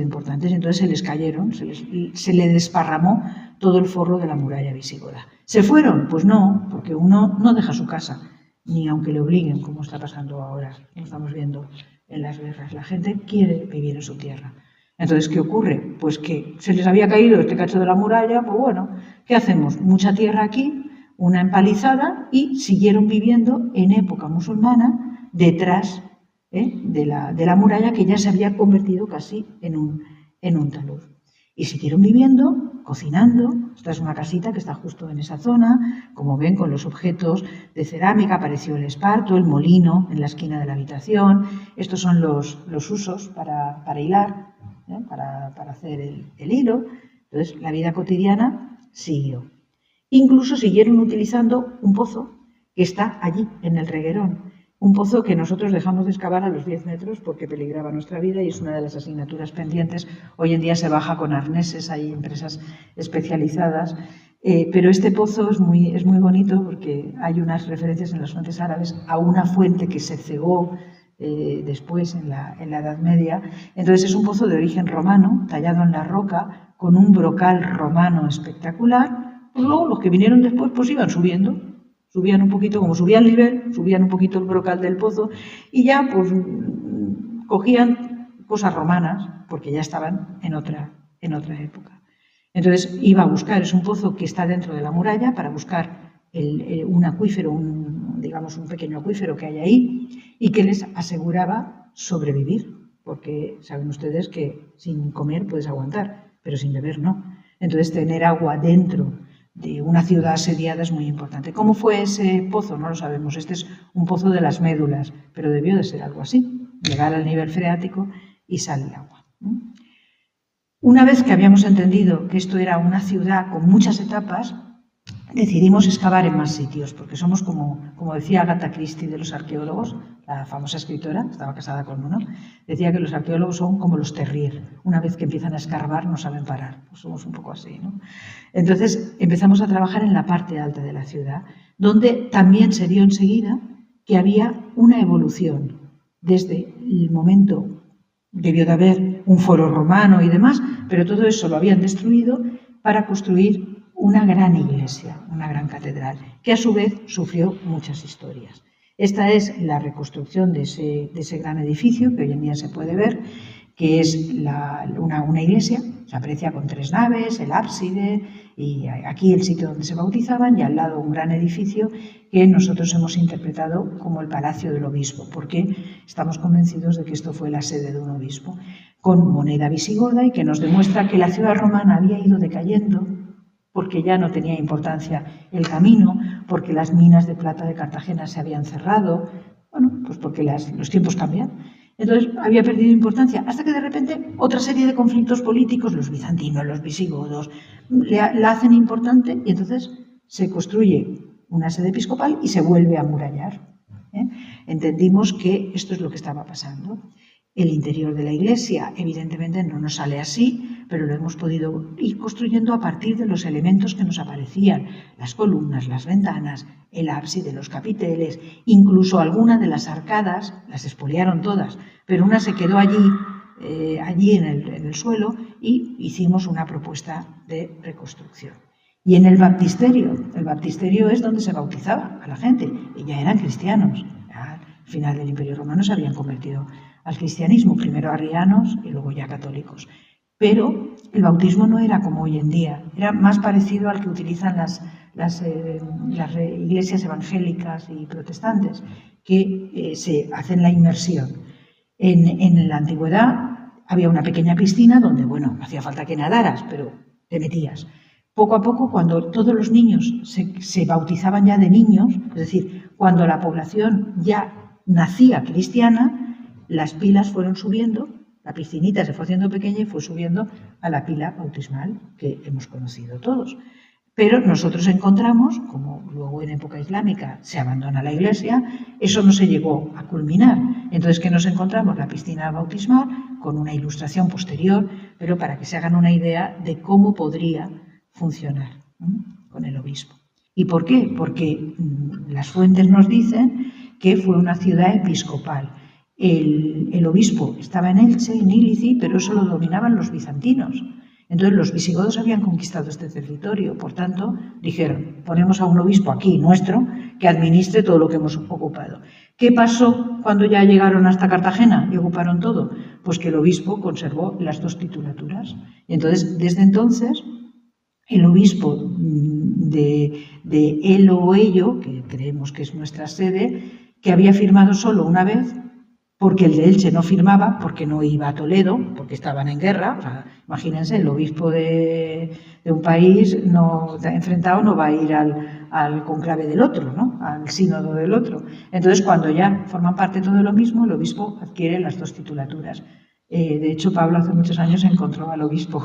A: importantes. Entonces se les cayeron, se le desparramó todo el forro de la muralla visigoda. ¿Se fueron? Pues no, porque uno no deja su casa, ni aunque le obliguen, como está pasando ahora, como estamos viendo en las guerras. La gente quiere vivir en su tierra. Entonces, ¿qué ocurre? Pues que se les había caído este cacho de la muralla, pues bueno, ¿qué hacemos? Mucha tierra aquí, una empalizada, y siguieron viviendo en época musulmana detrás de la muralla, que ya se había convertido casi en un talud. Y siguieron viviendo, cocinando. Esta es una casita que está justo en esa zona, como ven, con los objetos de cerámica. Apareció el esparto, el molino en la esquina de la habitación. Estos son los usos para hilar, para hacer el hilo. Entonces, la vida cotidiana siguió. Incluso siguieron utilizando un pozo que está allí, en el Reguerón. Un pozo que nosotros dejamos de excavar a los 10 metros porque peligraba nuestra vida y es una de las asignaturas pendientes. Hoy en día se baja con arneses, hay empresas especializadas, pero este pozo es muy bonito porque hay unas referencias en las fuentes árabes a una fuente que se cegó después en la Edad Media. Entonces es un pozo de origen romano, tallado en la roca, con un brocal romano espectacular. Pues luego los que vinieron después pues iban subiendo. Subían un poquito, como subía el nivel, subían un poquito el brocal del pozo y ya pues cogían cosas romanas porque ya estaban en otra época. Entonces iba a buscar, es un pozo que está dentro de la muralla, para buscar un acuífero, un pequeño acuífero que hay ahí y que les aseguraba sobrevivir, porque saben ustedes que sin comer puedes aguantar, pero sin beber no. Entonces tener agua dentro de una ciudad asediada es muy importante. ¿Cómo fue ese pozo? No lo sabemos. Este es un pozo de las médulas, pero debió de ser algo así. Llegar al nivel freático y sale el agua. Una vez que habíamos entendido que esto era una ciudad con muchas etapas, decidimos excavar en más sitios, porque somos como decía Agatha Christie de los arqueólogos, la famosa escritora, estaba casada con uno, decía que los arqueólogos son como los terrier. Una vez que empiezan a escarbar no saben parar. Pues somos un poco así, ¿no? Entonces empezamos a trabajar en la parte alta de la ciudad, donde también se vio enseguida que había una evolución. Desde el momento debió de haber un foro romano y demás, pero todo eso lo habían destruido para construir una gran iglesia, una gran catedral, que a su vez sufrió muchas historias. Esta es la reconstrucción de ese gran edificio que hoy en día se puede ver, que es una iglesia, se aprecia con 3 naves, el ábside y aquí el sitio donde se bautizaban y al lado un gran edificio que nosotros hemos interpretado como el Palacio del Obispo, porque estamos convencidos de que esto fue la sede de un obispo, con moneda visigoda y que nos demuestra que la ciudad romana había ido decayendo porque ya no tenía importancia el camino, porque las minas de plata de Cartagena se habían cerrado, bueno, pues porque los tiempos cambian. Entonces había perdido importancia, hasta que de repente otra serie de conflictos políticos, los bizantinos, los visigodos, la hacen importante y entonces se construye una sede episcopal y se vuelve a amurallar. Entendimos que esto es lo que estaba pasando. El interior de la iglesia, evidentemente, no nos sale así, pero lo hemos podido ir construyendo a partir de los elementos que nos aparecían, las columnas, las ventanas, el ábside, los capiteles, incluso alguna de las arcadas, las expoliaron todas, pero una se quedó allí en el suelo y hicimos una propuesta de reconstrucción. Y en el baptisterio es donde se bautizaba a la gente, y ya eran cristianos. Al final del Imperio Romano se habían convertido al cristianismo, primero arrianos y luego ya católicos. Pero el bautismo no era como hoy en día, era más parecido al que utilizan las iglesias evangélicas y protestantes, que se hacen la inmersión. En la antigüedad había una pequeña piscina donde, bueno, no hacía falta que nadaras, pero te metías. Poco a poco, cuando todos los niños se bautizaban ya de niños, es decir, cuando la población ya nacía cristiana, las pilas fueron subiendo, la piscinita se fue haciendo pequeña y fue subiendo a la pila bautismal que hemos conocido todos. Pero nosotros encontramos, como luego en época islámica se abandona la iglesia, eso no se llegó a culminar. Entonces, ¿qué nos encontramos? La piscina bautismal con una ilustración posterior, pero para que se hagan una idea de cómo podría funcionar con el obispo. ¿Y por qué? Porque las fuentes nos dicen que fue una ciudad episcopal. El obispo estaba en Elche, en Ílici, pero eso lo dominaban los bizantinos. Entonces los visigodos habían conquistado este territorio, por tanto dijeron, ponemos a un obispo aquí nuestro que administre todo lo que hemos ocupado. ¿Qué pasó cuando ya llegaron hasta Cartagena y ocuparon todo? Pues que el obispo conservó las 2 titulaturas. Y entonces, desde entonces, el obispo de él o ello, que creemos que es nuestra sede, que había firmado solo una vez, porque el de Elche no firmaba, porque no iba a Toledo, porque estaban en guerra. O sea, imagínense, el obispo de un país enfrentado no va a ir al conclave del otro, ¿no? Al sínodo del otro. Entonces, cuando ya forman parte todo lo mismo, el obispo adquiere las 2 titulaturas. De hecho, Pablo hace muchos años encontró al obispo,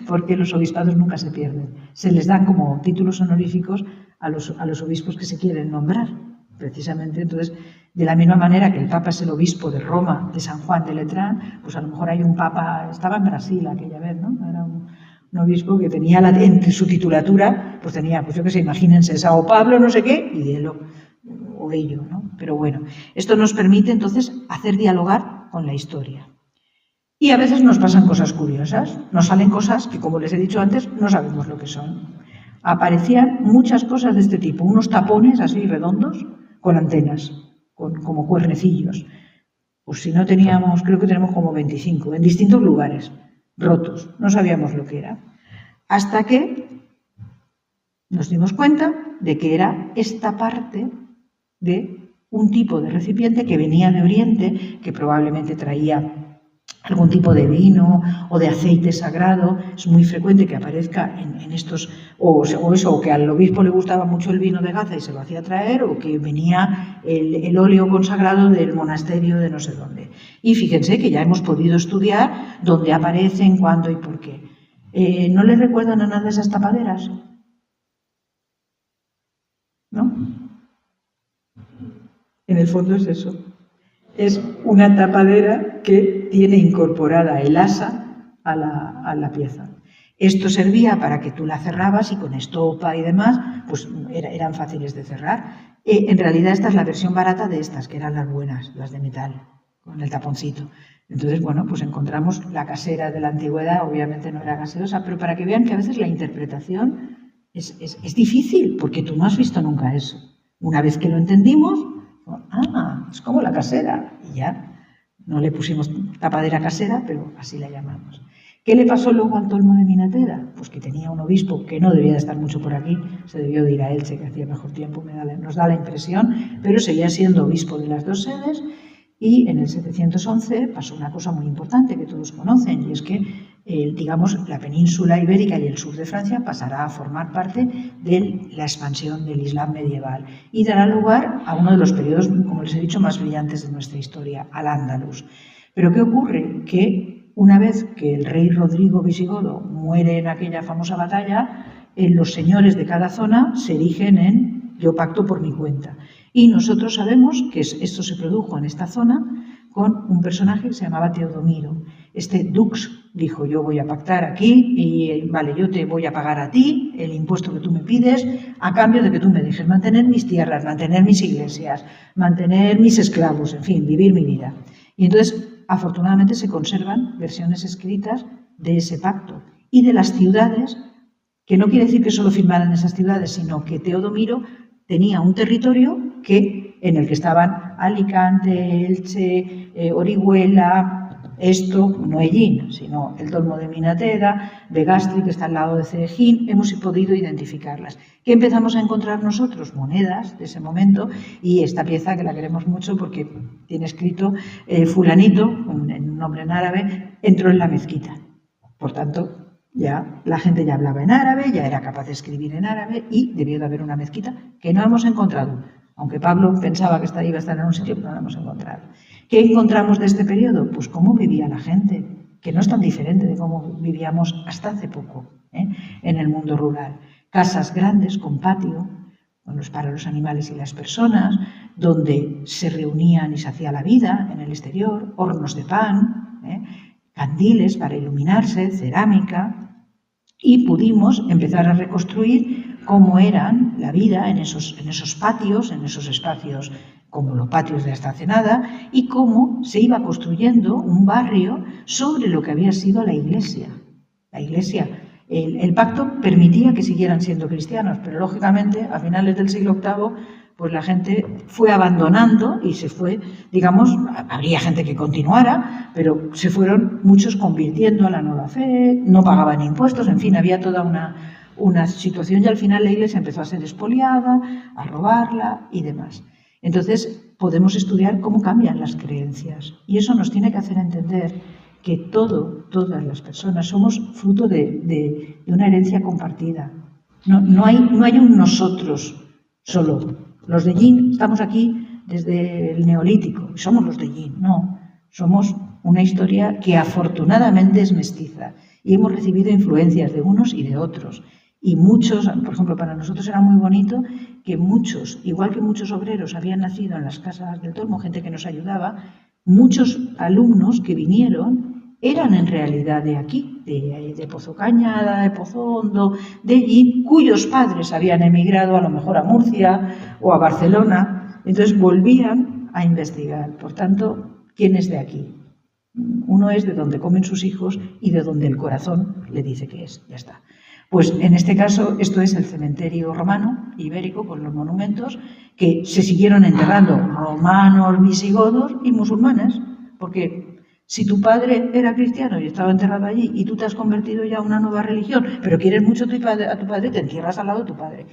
A: porque los obispados nunca se pierden. Se les dan como títulos honoríficos a los obispos que se quieren nombrar, precisamente. Entonces, de la misma manera que el Papa es el obispo de Roma, de San Juan de Letrán, pues a lo mejor hay un Papa, estaba en Brasil aquella vez, ¿no? Era un obispo que tenía entre su titulatura, pues tenía, pues yo qué sé, imagínense, Sao Pablo, no sé qué, y él o ello, ¿no? Pero bueno, esto nos permite entonces hacer dialogar con la historia. Y a veces nos pasan cosas curiosas, nos salen cosas que, como les he dicho antes, no sabemos lo que son. Aparecían muchas cosas de este tipo, unos tapones así redondos con antenas, como cuernecillos. Pues si no teníamos, creo que tenemos como 25, en distintos lugares, rotos, no sabíamos lo que era. Hasta que nos dimos cuenta de que era esta parte de un tipo de recipiente que venía de Oriente, que probablemente traía algún tipo de vino o de aceite sagrado. Es muy frecuente que aparezca en estos, o que al obispo le gustaba mucho el vino de Gaza y se lo hacía traer, o que venía el óleo consagrado del monasterio de no sé dónde. Y fíjense que ya hemos podido estudiar dónde aparecen, cuándo y por qué. ¿No les recuerdan a nada esas tapaderas? ¿No? En el fondo es eso. Es una tapadera que tiene incorporada el asa a la pieza. Esto servía para que tú la cerrabas y con estopa y demás, pues eran fáciles de cerrar. En realidad esta es la versión barata de estas, que eran las buenas, las de metal, con el taponcito. Entonces, bueno, pues encontramos la casera de la antigüedad, obviamente no era gaseosa, pero para que vean que a veces la interpretación es difícil, porque tú no has visto nunca eso. Una vez que lo entendimos, es como la casera, y ya. No le pusimos tapadera casera, pero así la llamamos. ¿Qué le pasó luego al Tolmo de Minatera? Pues que tenía un obispo que no debía de estar mucho por aquí, se debió de ir a Elche, que hacía mejor tiempo, nos da la impresión, pero seguía siendo obispo de las dos sedes, y en el 711 pasó una cosa muy importante que todos conocen, y es que digamos, la península ibérica y el sur de Francia pasará a formar parte de la expansión del Islam medieval y dará lugar a uno de los periodos, como les he dicho, más brillantes de nuestra historia, al Andalus. Pero ¿qué ocurre? Que una vez que el rey Rodrigo Visigodo muere en aquella famosa batalla, los señores de cada zona se erigen en yo pacto por mi cuenta. Y nosotros sabemos que esto se produjo en esta zona con un personaje que se llamaba Teodomiro. Este dux dijo, yo voy a pactar aquí y vale, yo te voy a pagar a ti el impuesto que tú me pides a cambio de que tú me dejes mantener mis tierras, mantener mis iglesias, mantener mis esclavos, en fin, vivir mi vida. Y entonces, afortunadamente, se conservan versiones escritas de ese pacto y de las ciudades, que no quiere decir que solo firmaran esas ciudades, sino que Teodomiro tenía un territorio en el que estaban Alicante, Elche, Orihuela, no Ellín, sino el Tolmo de Minatera, Begastri, que está al lado de Cerejín, hemos podido identificarlas. ¿Qué empezamos a encontrar nosotros? Monedas de ese momento, y esta pieza que la queremos mucho porque tiene escrito fulanito, en un nombre en árabe, entró en la mezquita. Por tanto, ya la gente ya hablaba en árabe, ya era capaz de escribir en árabe y debió de haber una mezquita que no hemos encontrado. Aunque Pablo pensaba que iba a estar en un sitio, pero no la hemos encontrado. ¿Qué encontramos de este periodo? Pues cómo vivía la gente, que no es tan diferente de cómo vivíamos hasta hace poco en el mundo rural. Casas grandes con patio, para los animales y las personas, donde se reunían y se hacía la vida en el exterior, hornos de pan, candiles para iluminarse, cerámica, y pudimos empezar a reconstruir cómo eran la vida en esos patios, en esos espacios como los patios de hasta hace nada, y cómo se iba construyendo un barrio sobre lo que había sido la iglesia. La iglesia, el pacto permitía que siguieran siendo cristianos, pero lógicamente a finales del siglo VIII pues la gente fue abandonando y se fue, digamos, habría gente que continuara, pero se fueron muchos convirtiendo a la nueva fe, no pagaban impuestos, en fin, había toda una situación y al final la iglesia empezó a ser expoliada, a robarla y demás. Entonces podemos estudiar cómo cambian las creencias y eso nos tiene que hacer entender que todas las personas somos fruto de una herencia compartida. No hay un nosotros solo. Los de Yin estamos aquí desde el Neolítico, somos los de Yin, no, somos una historia que afortunadamente es mestiza y hemos recibido influencias de unos y de otros. Y muchos, por ejemplo, para nosotros era muy bonito que muchos, igual que muchos obreros habían nacido en las casas del Tolmo, gente que nos ayudaba, muchos alumnos que vinieron eran en realidad de aquí, de Pozo Cañada, de Pozo Hondo, de allí, cuyos padres habían emigrado a lo mejor a Murcia o a Barcelona, entonces volvían a investigar. Por tanto, ¿quién es de aquí? Uno es de donde comen sus hijos y de donde el corazón le dice que es, ya está. Pues en este caso esto es el cementerio romano, ibérico, con los monumentos, que se siguieron enterrando romanos, visigodos y musulmanes, porque si tu padre era cristiano y estaba enterrado allí y tú te has convertido ya a una nueva religión, pero quieres mucho a tu padre, te entierras al lado de tu padre.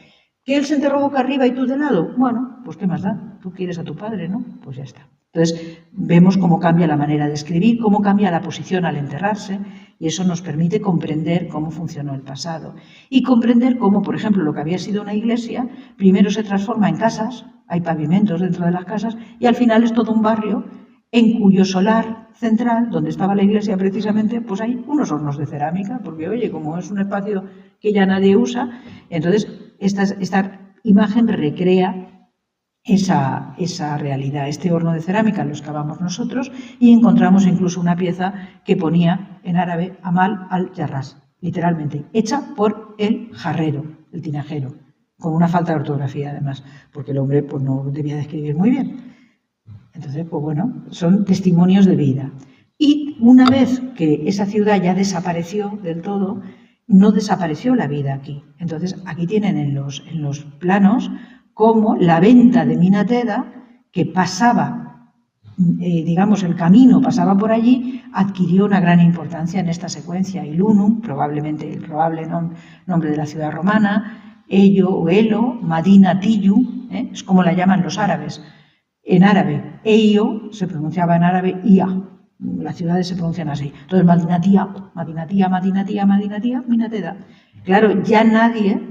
A: ¿Que él se enterró boca arriba y tú de lado? Bueno, pues ¿qué más da? Tú quieres a tu padre, ¿no? Pues ya está. Entonces, vemos cómo cambia la manera de escribir, cómo cambia la posición al enterrarse, y eso nos permite comprender cómo funcionó el pasado. Y comprender cómo, por ejemplo, lo que había sido una iglesia, primero se transforma en casas, hay pavimentos dentro de las casas, y al final es todo un barrio en cuyo solar central, donde estaba la iglesia precisamente, pues hay unos hornos de cerámica, porque oye, como es un espacio que ya nadie usa, entonces esta imagen recrea esa realidad. Este horno de cerámica lo excavamos nosotros y encontramos incluso una pieza que ponía en árabe Amal al-Jarras, literalmente, hecha por el jarrero, el tinajero, con una falta de ortografía además, porque el hombre pues, no debía de escribir muy bien. Entonces, pues bueno, son testimonios de vida. Y una vez que esa ciudad ya desapareció del todo, no desapareció la vida aquí. Entonces, aquí tienen en los planos cómo la venta de Minateda, que pasaba, digamos, el camino pasaba por allí, adquirió una gran importancia en esta secuencia. Ilunum, probablemente el probable nombre de la ciudad romana, Ello o Elo, Madina Tiyu, es como la llaman los árabes. En árabe, Eio se pronunciaba en árabe Ia. Las ciudades se pronuncian así. Entonces, Madinatía, Minateda. Claro, ya nadie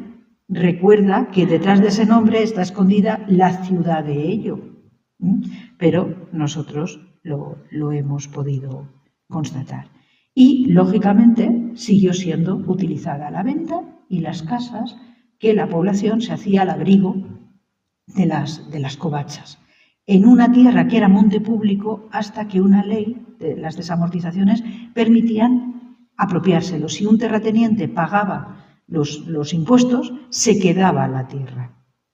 A: recuerda que detrás de ese nombre está escondida la ciudad de Ello. Pero nosotros lo hemos podido constatar. Y, lógicamente, siguió siendo utilizada la venta y las casas que la población se hacía al abrigo de las covachas. En una tierra que era monte público, hasta que una ley de las desamortizaciones permitían apropiárselo. Si un terrateniente pagaba los impuestos, se quedaba la tierra.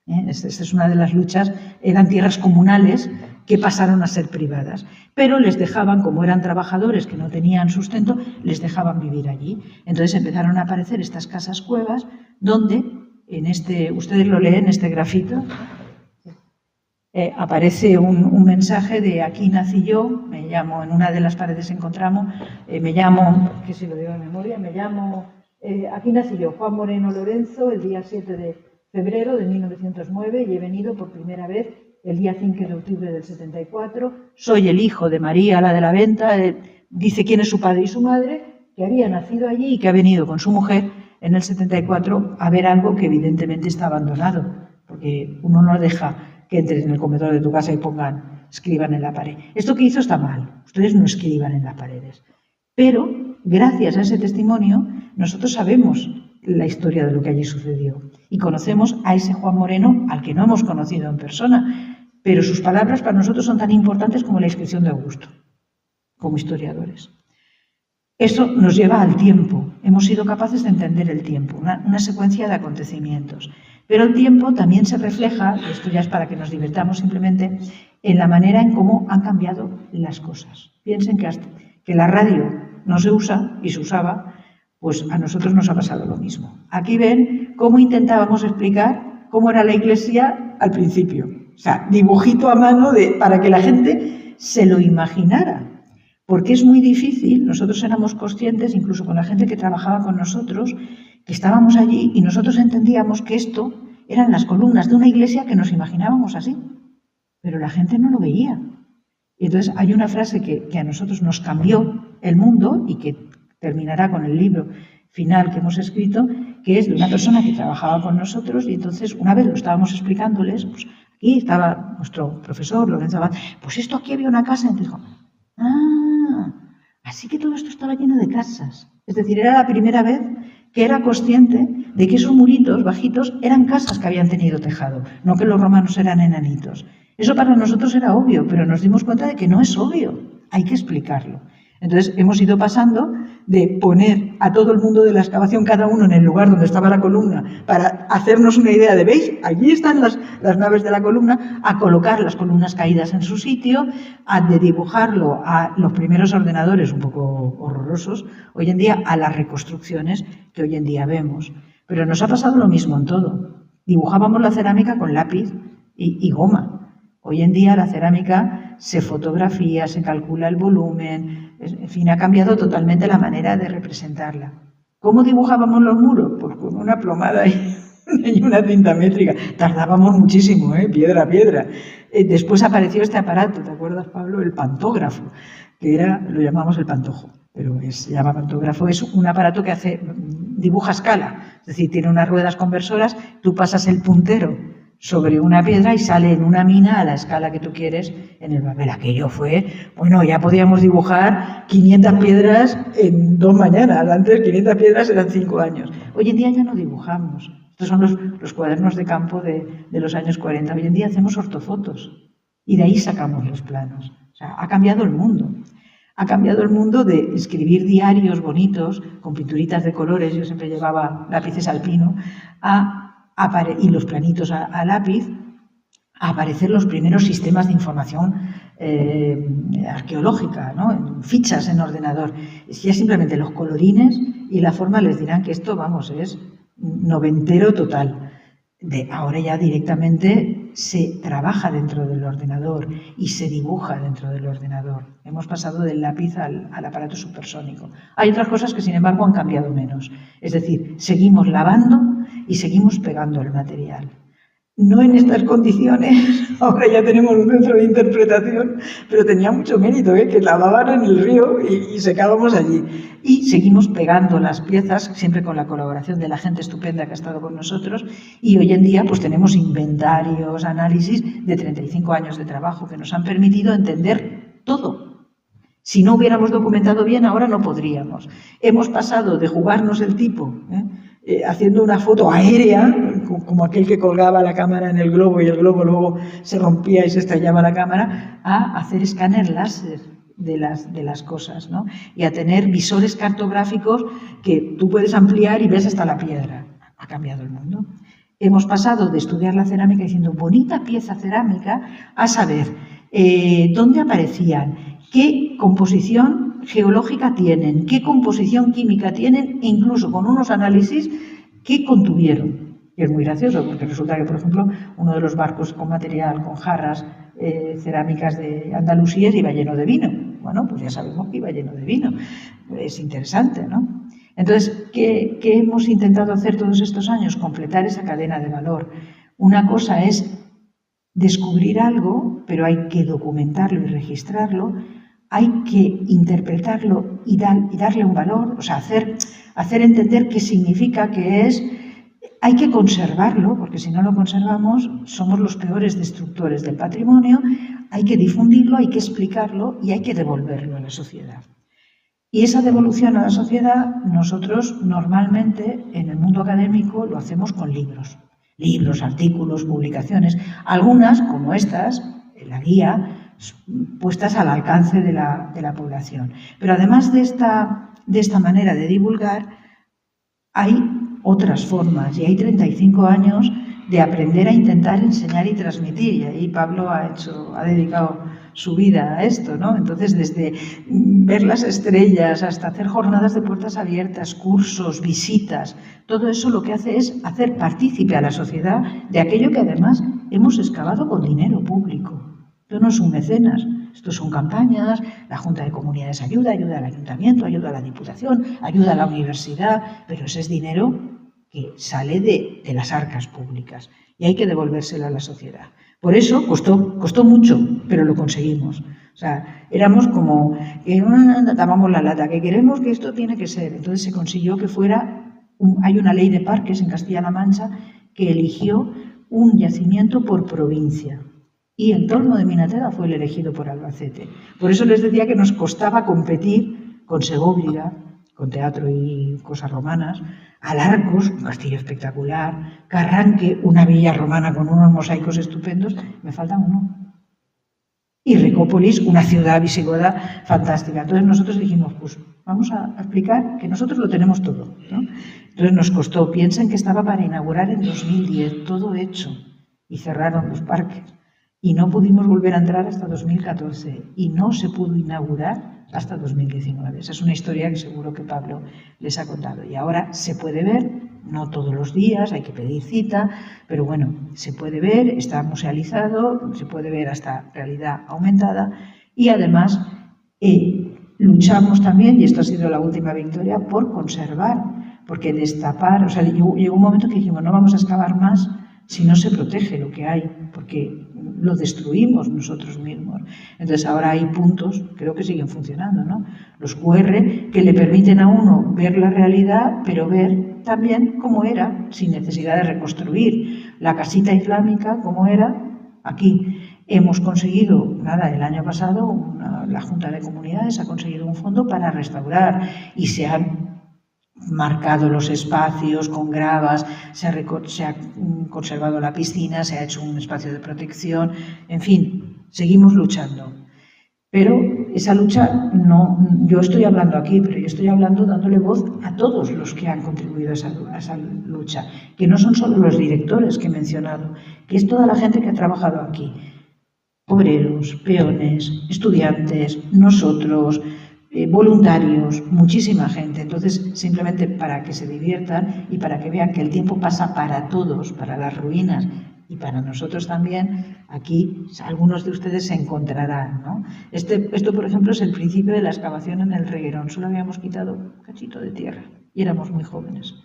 A: Esta es una de las luchas, eran tierras comunales que pasaron a ser privadas, pero les dejaban, como eran trabajadores que no tenían sustento, les dejaban vivir allí. Entonces empezaron a aparecer estas casas cuevas donde, ustedes lo leen, este grafito, aparece un mensaje de aquí nací yo, me llamo, en una de las paredes encontramos, me llamo, que si lo digo de memoria, aquí nací yo, Juan Moreno Lorenzo, el día 7 de febrero de 1909 y he venido por primera vez el día 5 de octubre del 74, soy el hijo de María, la de la venta, dice quién es su padre y su madre, que había nacido allí y que ha venido con su mujer en el 74 a ver algo que evidentemente está abandonado, porque uno no deja que entres en el comedor de tu casa y escriban en la pared. Esto que hizo está mal, ustedes no escriban en las paredes. Pero, gracias a ese testimonio, nosotros sabemos la historia de lo que allí sucedió y conocemos a ese Juan Moreno, al que no hemos conocido en persona, pero sus palabras para nosotros son tan importantes como la inscripción de Augusto, como historiadores. Eso nos lleva al tiempo. Hemos sido capaces de entender el tiempo, una secuencia de acontecimientos. Pero el tiempo también se refleja, y esto ya es para que nos divirtamos simplemente, en la manera en cómo han cambiado las cosas. Piensen que la radio no se usa y se usaba, pues a nosotros nos ha pasado lo mismo. Aquí ven cómo intentábamos explicar cómo era la iglesia al principio. O sea, dibujito a mano para que la gente se lo imaginara. Porque es muy difícil, nosotros éramos conscientes, incluso con la gente que trabajaba con nosotros, que estábamos allí y nosotros entendíamos que esto eran las columnas de una iglesia que nos imaginábamos así, pero la gente no lo veía. Y entonces hay una frase que a nosotros nos cambió el mundo y que terminará con el libro final que hemos escrito, que es de una persona que trabajaba con nosotros y entonces una vez lo estábamos explicándoles, pues aquí estaba nuestro profesor Lorenzo Abad, pues esto aquí había una casa, y entonces dijo, así que todo esto estaba lleno de casas. Es decir, era la primera vez que era consciente de que esos muritos bajitos eran casas que habían tenido tejado, no que los romanos eran enanitos. Eso para nosotros era obvio, pero nos dimos cuenta de que no es obvio, hay que explicarlo. Entonces hemos ido pasando de poner a todo el mundo de la excavación, cada uno en el lugar donde estaba la columna, para hacernos una idea de, ¿veis? Allí están las naves de la columna, a colocar las columnas caídas en su sitio, de dibujarlo a los primeros ordenadores un poco horrorosos, hoy en día a las reconstrucciones que hoy en día vemos. Pero nos ha pasado lo mismo en todo. Dibujábamos la cerámica con lápiz y goma. Hoy en día la cerámica se fotografía, se calcula el volumen, en fin, ha cambiado totalmente la manera de representarla. ¿Cómo dibujábamos los muros? Pues con una plomada y una cinta métrica. Tardábamos muchísimo, piedra a piedra. Después apareció este aparato, ¿te acuerdas, Pablo? El pantógrafo, que lo llamamos el pantojo, pero se llama pantógrafo. Es un aparato que dibuja a escala, es decir, tiene unas ruedas conversoras, tú pasas el puntero sobre una piedra y sale en una mina a la escala que tú quieres en el papel. Aquello fue, bueno, ya podíamos dibujar 500 piedras en 2 mañanas. Antes 500 piedras eran 5 años. Hoy en día ya no dibujamos. Estos son los cuadernos de campo de los años 40. Hoy en día hacemos ortofotos y de ahí sacamos los planos. O sea, ha cambiado el mundo. Ha cambiado el mundo de escribir diarios bonitos con pinturitas de colores, yo siempre llevaba lápices alpino, y los planitos a lápiz, a aparecer los primeros sistemas de información arqueológica, ¿no? Fichas en ordenador. Es ya simplemente los colorines y la forma les dirán que esto, vamos, es noventero total. Ahora ya directamente se trabaja dentro del ordenador y se dibuja dentro del ordenador. Hemos pasado del lápiz al aparato supersónico. Hay otras cosas que, sin embargo, han cambiado menos. Es decir, seguimos lavando y seguimos pegando el material. No en estas condiciones, ahora ya tenemos un centro de interpretación, pero tenía mucho mérito, que lavaban en el río y secábamos allí. Y seguimos pegando las piezas, siempre con la colaboración de la gente estupenda que ha estado con nosotros, y hoy en día pues tenemos inventarios, análisis de 35 años de trabajo que nos han permitido entender todo. Si no hubiéramos documentado bien, ahora no podríamos. Hemos pasado de jugarnos el tipo, haciendo una foto aérea, como aquel que colgaba la cámara en el globo y el globo luego se rompía y se estrellaba la cámara, a hacer escáner láser de las cosas, ¿no? Y a tener visores cartográficos que tú puedes ampliar y ves hasta la piedra. Ha cambiado el mundo. Hemos pasado de estudiar la cerámica diciendo bonita pieza cerámica a saber dónde aparecían, qué composición geológica tienen, qué composición química tienen e incluso con unos análisis qué contuvieron. Y es muy gracioso porque resulta que, por ejemplo, uno de los barcos con material, con jarras cerámicas de Andalucía iba lleno de vino. Bueno, pues ya sabemos que iba lleno de vino. Es interesante, ¿no? Entonces, ¿qué hemos intentado hacer todos estos años? Completar esa cadena de valor. Una cosa es descubrir algo, pero hay que documentarlo y registrarlo. Hay que interpretarlo y darle un valor, o sea, hacer entender qué significa, qué es. Hay que conservarlo, porque si no lo conservamos somos los peores destructores del patrimonio. Hay que difundirlo, hay que explicarlo y hay que devolverlo a la sociedad. Y esa devolución a la sociedad nosotros normalmente en el mundo académico lo hacemos con libros. Libros, artículos, publicaciones, algunas como estas, la guía, puestas al alcance de la población. Pero además de esta manera de divulgar, hay otras formas y hay 35 años de aprender a intentar enseñar y transmitir, y ahí Pablo ha dedicado su vida a esto, ¿no? Entonces, desde ver las estrellas hasta hacer jornadas de puertas abiertas, cursos, visitas, todo eso lo que hace es hacer partícipe a la sociedad de aquello que además hemos excavado con dinero público. Esto no es un mecenas, esto son campañas, la Junta de Comunidades ayuda al Ayuntamiento, ayuda a la Diputación, ayuda a la universidad, pero ese es dinero que sale de las arcas públicas y hay que devolvérselo a la sociedad. Por eso costó mucho, pero lo conseguimos. O sea, éramos como que dábamos la lata, que queremos que esto tiene que ser. Entonces se consiguió que fuera, hay una ley de parques en Castilla-La Mancha que eligió un yacimiento por provincia. Y el Torno de Minaterra fue el elegido por Albacete. Por eso les decía que nos costaba competir con Segóbriga, con teatro y cosas romanas, Alarcos, un castillo espectacular, Carranque, una villa romana con unos mosaicos estupendos, me falta uno. Y Recópolis, una ciudad visigoda fantástica. Entonces nosotros dijimos, pues vamos a explicar que nosotros lo tenemos todo, ¿no? Entonces nos costó, piensen que estaba para inaugurar en 2010, todo hecho, y cerraron los parques. Y no pudimos volver a entrar hasta 2014 y no se pudo inaugurar hasta 2019. Esa es una historia que seguro que Pablo les ha contado. Y ahora se puede ver, no todos los días, hay que pedir cita, pero bueno, se puede ver, está musealizado, se puede ver hasta realidad aumentada y además luchamos también, y esto ha sido la última victoria, por conservar, porque destapar, o sea, llegó un momento que dijimos, no vamos a excavar más si no se protege lo que hay, porque lo destruimos nosotros mismos. Entonces ahora hay puntos, creo que siguen funcionando, ¿no? Los QR, que le permiten a uno ver la realidad, pero ver también cómo era, sin necesidad de reconstruir. La casita islámica, cómo era aquí. Hemos conseguido, el año pasado, la Junta de Comunidades ha conseguido un fondo para restaurar y se han marcado los espacios con gravas, se ha conservado la piscina, se ha hecho un espacio de protección, en fin, seguimos luchando. Pero esa lucha, yo estoy hablando aquí, pero yo estoy hablando dándole voz a todos los que han contribuido a esa lucha, que no son solo los directores que he mencionado, que es toda la gente que ha trabajado aquí. Obreros, peones, estudiantes, nosotros, voluntarios, muchísima gente. Entonces, simplemente para que se diviertan y para que vean que el tiempo pasa para todos, para las ruinas y para nosotros también, aquí algunos de ustedes se encontrarán, ¿no? Esto, por ejemplo, es el principio de la excavación en el Reguerón. Solo habíamos quitado un cachito de tierra y éramos muy jóvenes.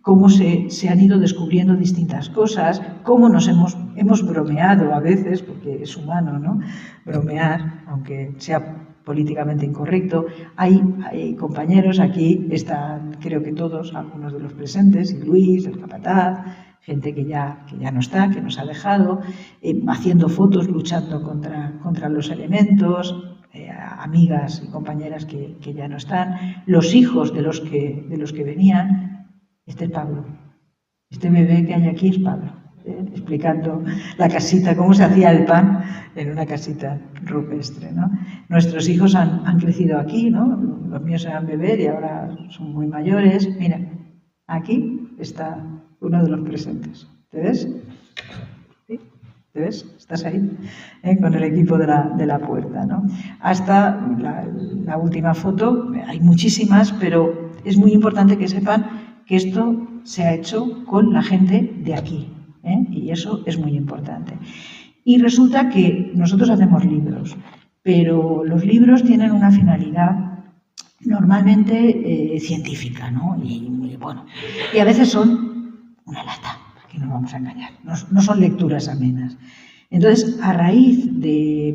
A: Cómo se han ido descubriendo distintas cosas, cómo nos hemos bromeado a veces, porque es humano, ¿no? Bromear, aunque sea políticamente incorrecto. Hay compañeros, aquí están, creo que todos, algunos de los presentes, y Luis, el capataz, gente que ya no está, que nos ha dejado, haciendo fotos, luchando contra los elementos, amigas y compañeras que ya no están, los hijos de los que venían. Este es Pablo. Este bebé que hay aquí es Pablo, explicando la casita, cómo se hacía el pan en una casita rupestre, ¿no? Nuestros hijos han crecido aquí, ¿no? Los míos eran bebés y ahora son muy mayores. Mira, aquí está uno de los presentes. ¿Te ves? ¿Sí? ¿Te ves? Estás ahí, con el equipo de la puerta, ¿no? Hasta la última foto, hay muchísimas, pero es muy importante que sepan que esto se ha hecho con la gente de aquí, y eso es muy importante. Y resulta que nosotros hacemos libros, pero los libros tienen una finalidad normalmente científica, ¿no? Y bueno, y a veces son una lata, aquí nos vamos a engañar, no son lecturas amenas. Entonces, a raíz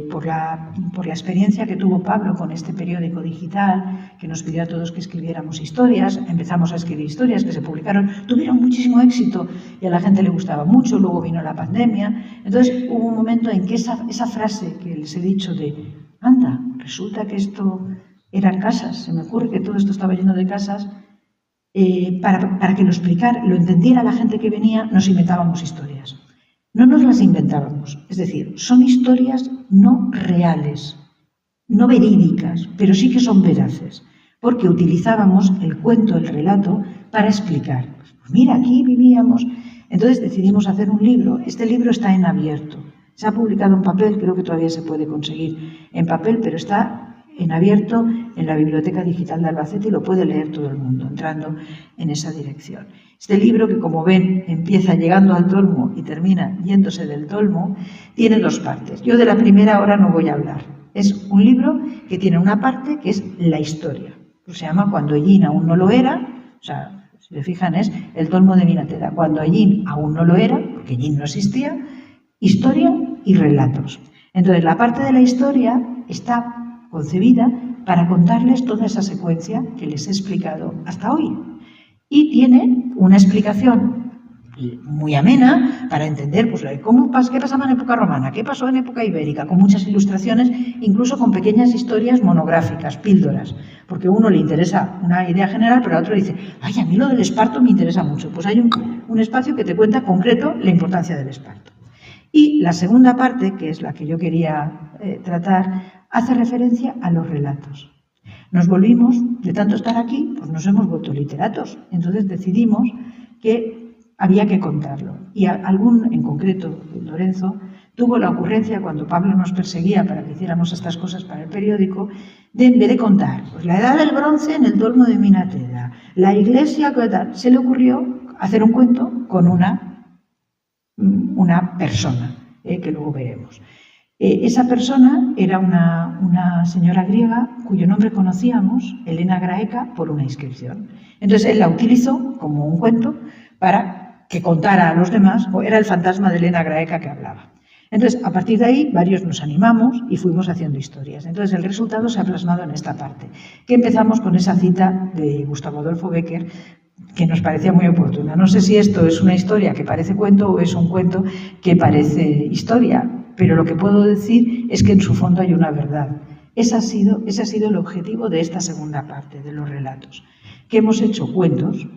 A: por la experiencia que tuvo Pablo con este periódico digital, que nos pidió a todos que escribiéramos historias, empezamos a escribir historias que se publicaron, tuvieron muchísimo éxito y a la gente le gustaba mucho, luego vino la pandemia. Entonces, hubo un momento en que esa frase que les he dicho de, anda, resulta que esto eran casas, se me ocurre que todo esto estaba lleno de casas, para que lo entendiera la gente que venía, nos inventábamos historias. No nos las inventábamos, es decir, son historias no reales, no verídicas, pero sí que son veraces, porque utilizábamos el cuento, el relato, para explicar. Pues mira, aquí vivíamos. Entonces decidimos hacer un libro. Este libro está en abierto. Se ha publicado en papel, creo que todavía se puede conseguir en papel, pero está en abierto en la Biblioteca Digital de Albacete y lo puede leer todo el mundo, entrando en esa dirección. Este libro, que como ven empieza llegando al Tolmo y termina yéndose del Tolmo, tiene dos partes. Yo de la primera ahora no voy a hablar. Es un libro que tiene una parte que es la historia. Se llama Cuando Ellín aún no lo era, o sea, si se fijan es el Tolmo de Minateda. Cuando Ellín aún no lo era, porque Ellín no existía, historia y relatos. Entonces la parte de la historia está concebida para contarles toda esa secuencia que les he explicado hasta hoy. Y tiene una explicación muy amena para entender pues, qué pasaba en época romana, qué pasó en época ibérica, con muchas ilustraciones, incluso con pequeñas historias monográficas, píldoras, porque a uno le interesa una idea general, pero a otro dice, ay, a mí lo del esparto me interesa mucho. Pues hay un espacio que te cuenta concreto la importancia del esparto. Y la segunda parte, que es la que yo quería tratar, hace referencia a los relatos. Nos volvimos, de tanto estar aquí, pues nos hemos vuelto literatos. Entonces decidimos que había que contarlo. Y en concreto, Lorenzo, tuvo la ocurrencia, cuando Pablo nos perseguía para que hiciéramos estas cosas para el periódico, de en vez de contar pues, la edad del bronce en el Tolmo de Minateda, la iglesia, se le ocurrió hacer un cuento con una persona, que luego veremos. Esa persona era una señora griega cuyo nombre conocíamos, Elena Graeca, por una inscripción. Entonces él la utilizó como un cuento para que contara a los demás, era el fantasma de Elena Graeca que hablaba. Entonces, a partir de ahí, varios nos animamos y fuimos haciendo historias. Entonces, el resultado se ha plasmado en esta parte, que empezamos con esa cita de Gustavo Adolfo Bécquer, que nos parecía muy oportuna. No sé si esto es una historia que parece cuento o es un cuento que parece historia, pero lo que puedo decir es que en su fondo hay una verdad. Ese ha sido el objetivo de esta segunda parte, de los relatos, que hemos hecho cuentos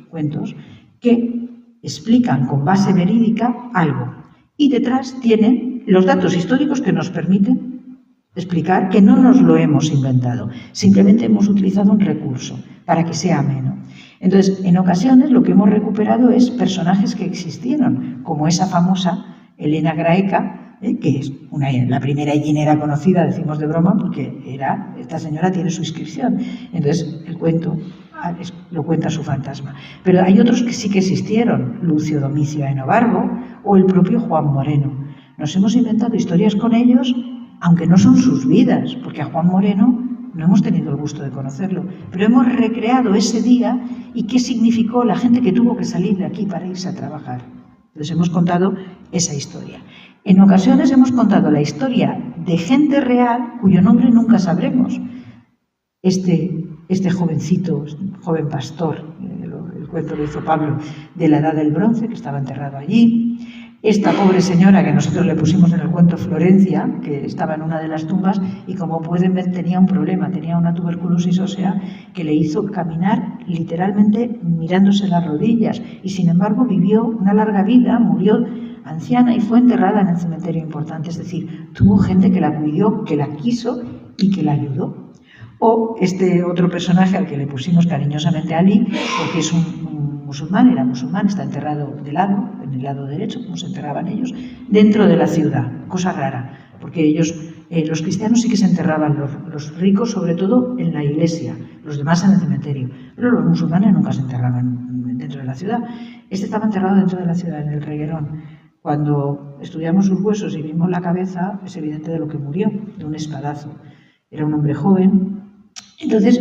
A: que explican con base verídica algo, y detrás tienen los datos históricos que nos permiten explicar que no nos lo hemos inventado, simplemente hemos utilizado un recurso para que sea ameno. Entonces, en ocasiones lo que hemos recuperado es personajes que existieron, como esa famosa Elena Graeca, que es la primera hellinera conocida, decimos de broma, porque esta señora tiene su inscripción. Entonces, el cuento lo cuenta su fantasma. Pero hay otros que sí que existieron, Lucio Domicio Enobarbo o el propio Juan Moreno. Nos hemos inventado historias con ellos, aunque no son sus vidas, porque a Juan Moreno no hemos tenido el gusto de conocerlo, pero hemos recreado ese día y qué significó la gente que tuvo que salir de aquí para irse a trabajar. Entonces hemos contado esa historia. En ocasiones hemos contado la historia de gente real cuyo nombre nunca sabremos. Este jovencito, joven pastor, el cuento lo hizo Pablo, de la Edad del Bronce, que estaba enterrado allí. Esta pobre señora que nosotros le pusimos en el cuento Florencia, que estaba en una de las tumbas y como pueden ver tenía un problema, tenía una tuberculosis ósea que le hizo caminar literalmente mirándose las rodillas y sin embargo vivió una larga vida, murió anciana y fue enterrada en el cementerio importante, es decir, tuvo gente que la cuidó, que la quiso y que la ayudó. O este otro personaje al que le pusimos cariñosamente Ali, porque es un musulmán, era musulmán, está enterrado de lado, en el lado derecho, como se enterraban ellos, dentro de la ciudad, cosa rara, porque ellos, los cristianos sí que se enterraban, los ricos sobre todo en la iglesia, los demás en el cementerio, pero los musulmanes nunca se enterraban dentro de la ciudad. Este estaba enterrado dentro de la ciudad, en el Reguerón. Cuando estudiamos sus huesos y vimos la cabeza, es evidente de lo que murió, de un espadazo. Era un hombre joven. Entonces,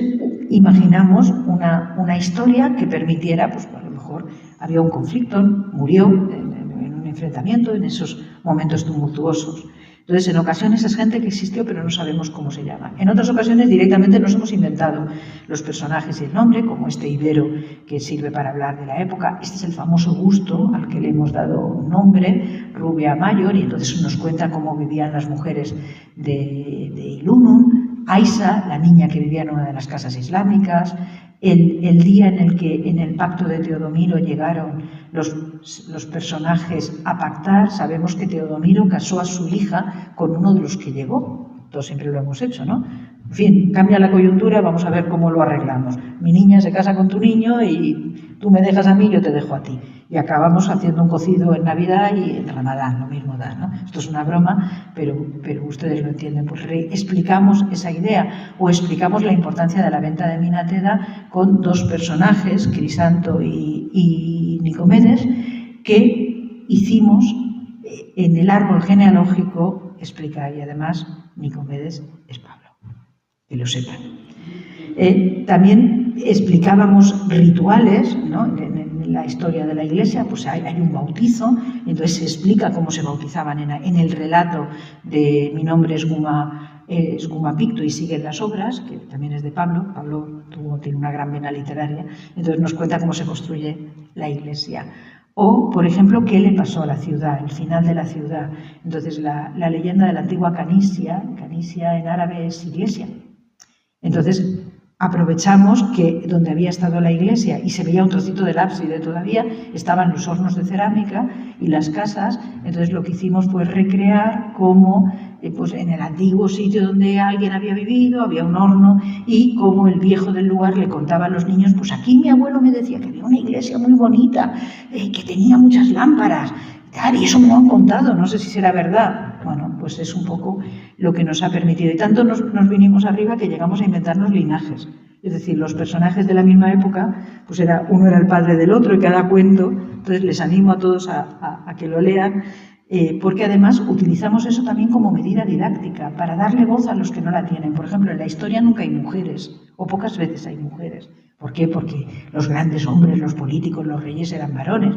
A: imaginamos una historia que permitiera, pues a lo mejor había un conflicto, murió en un enfrentamiento, en esos momentos tumultuosos. Entonces, en ocasiones es gente que existió, pero no sabemos cómo se llama. En otras ocasiones, directamente nos hemos inventado los personajes y el nombre, como este ibero que sirve para hablar de la época. Este es el famoso Gusto, al que le hemos dado un nombre, Rubia Mayor, y entonces nos cuenta cómo vivían las mujeres de Ilunum. Aisa, la niña que vivía en una de las casas islámicas, el día en el que en el pacto de Teodomiro llegaron los personajes a pactar. Sabemos que Teodomiro casó a su hija con uno de los que llegó. Todos siempre lo hemos hecho, ¿no? En fin, cambia la coyuntura, vamos a ver cómo lo arreglamos. Mi niña se casa con tu niño y tú me dejas a mí, yo te dejo a ti. Y acabamos haciendo un cocido en Navidad y en Ramadán, lo mismo da, ¿no? Esto es una broma, pero ustedes lo entienden. Pues explicamos esa idea o explicamos la importancia de la venta de Minateda con dos personajes, Crisanto y Nicomedes, que hicimos en el árbol genealógico explicar, y además Nicomedes es Pablo, que lo sepan. También explicábamos rituales, ¿no? En la historia de la Iglesia, pues hay un bautizo, entonces se explica cómo se bautizaban en el relato de Mi nombre es Guma Picto y siguen las obras, que también es de Pablo. Pablo tiene una gran vena literaria, entonces nos cuenta cómo se construye la Iglesia. O, por ejemplo, qué le pasó a la ciudad, el final de la ciudad. Entonces, la leyenda de la antigua Canisia en árabe es iglesia. Entonces, aprovechamos que donde había estado la iglesia y se veía un trocito del ábside todavía, estaban los hornos de cerámica y las casas. Entonces, lo que hicimos fue recrear cómo pues en el antiguo sitio donde alguien había vivido había un horno y cómo el viejo del lugar le contaba a los niños, pues aquí mi abuelo me decía que había una iglesia muy bonita, que tenía muchas lámparas, y eso me lo han contado, no sé si será verdad. Bueno, pues es un poco lo que nos ha permitido. Y tanto nos vinimos arriba que llegamos a inventarnos linajes. Es decir, los personajes de la misma época, pues uno era el padre del otro y cada cuento. Entonces les animo a todos a que lo lean, porque además utilizamos eso también como medida didáctica, para darle voz a los que no la tienen. Por ejemplo, en la historia nunca hay mujeres, o pocas veces hay mujeres. ¿Por qué? Porque los grandes hombres, los políticos, los reyes eran varones.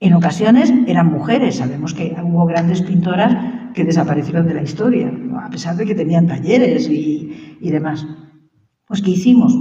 A: En ocasiones eran mujeres. Sabemos que hubo grandes pintoras que desaparecieron de la historia, a pesar de que tenían talleres y demás. Pues, ¿qué hicimos?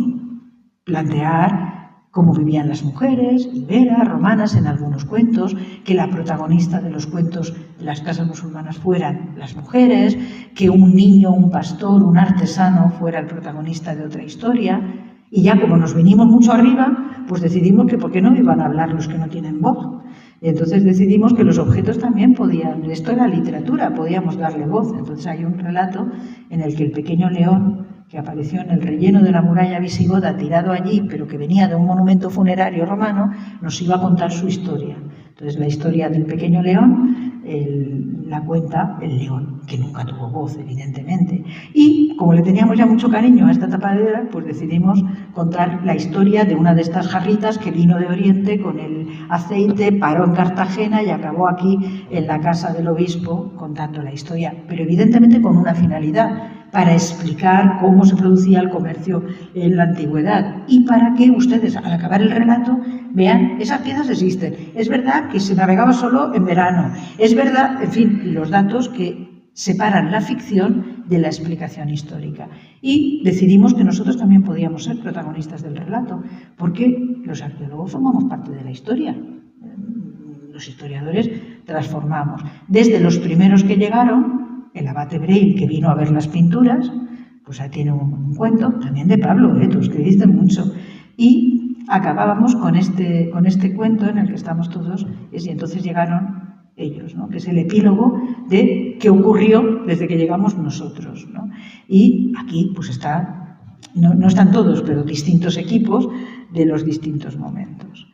A: Plantear cómo vivían las mujeres, iberas, romanas, en algunos cuentos, que la protagonista de los cuentos de las casas musulmanas fueran las mujeres, que un niño, un pastor, un artesano fuera el protagonista de otra historia. Y ya como nos vinimos mucho arriba, pues decidimos que por qué no iban a hablar los que no tienen voz. Y entonces decidimos que los objetos también podían, esto era literatura, podíamos darle voz. Entonces hay un relato en el que el pequeño león, que apareció en el relleno de la muralla visigoda, tirado allí, pero que venía de un monumento funerario romano, nos iba a contar su historia. Entonces la historia del pequeño león la cuenta el león, que nunca tuvo voz, evidentemente. Y como le teníamos ya mucho cariño a esta tapadera, pues decidimos contar la historia de una de estas jarritas que vino de Oriente con el aceite, paró en Cartagena y acabó aquí en la casa del obispo contando la historia, pero evidentemente con una finalidad, para explicar cómo se producía el comercio en la antigüedad y para que ustedes, al acabar el relato, vean, esas piezas existen. Es verdad que se navegaba solo en verano, es verdad, en fin, los datos que separan la ficción de la explicación histórica. Y decidimos que nosotros también podíamos ser protagonistas del relato, porque los arqueólogos formamos parte de la historia. Los historiadores transformamos. Desde los primeros que llegaron, el abate Breil, que vino a ver las pinturas, pues ahí tiene un cuento, también de Pablo, tú escribiste mucho. Y acabábamos con este cuento en el que estamos todos, y entonces llegaron ellos, ¿no? Que es el epílogo de qué ocurrió desde que llegamos nosotros, ¿no? Y aquí pues está, no están todos, pero distintos equipos de los distintos momentos.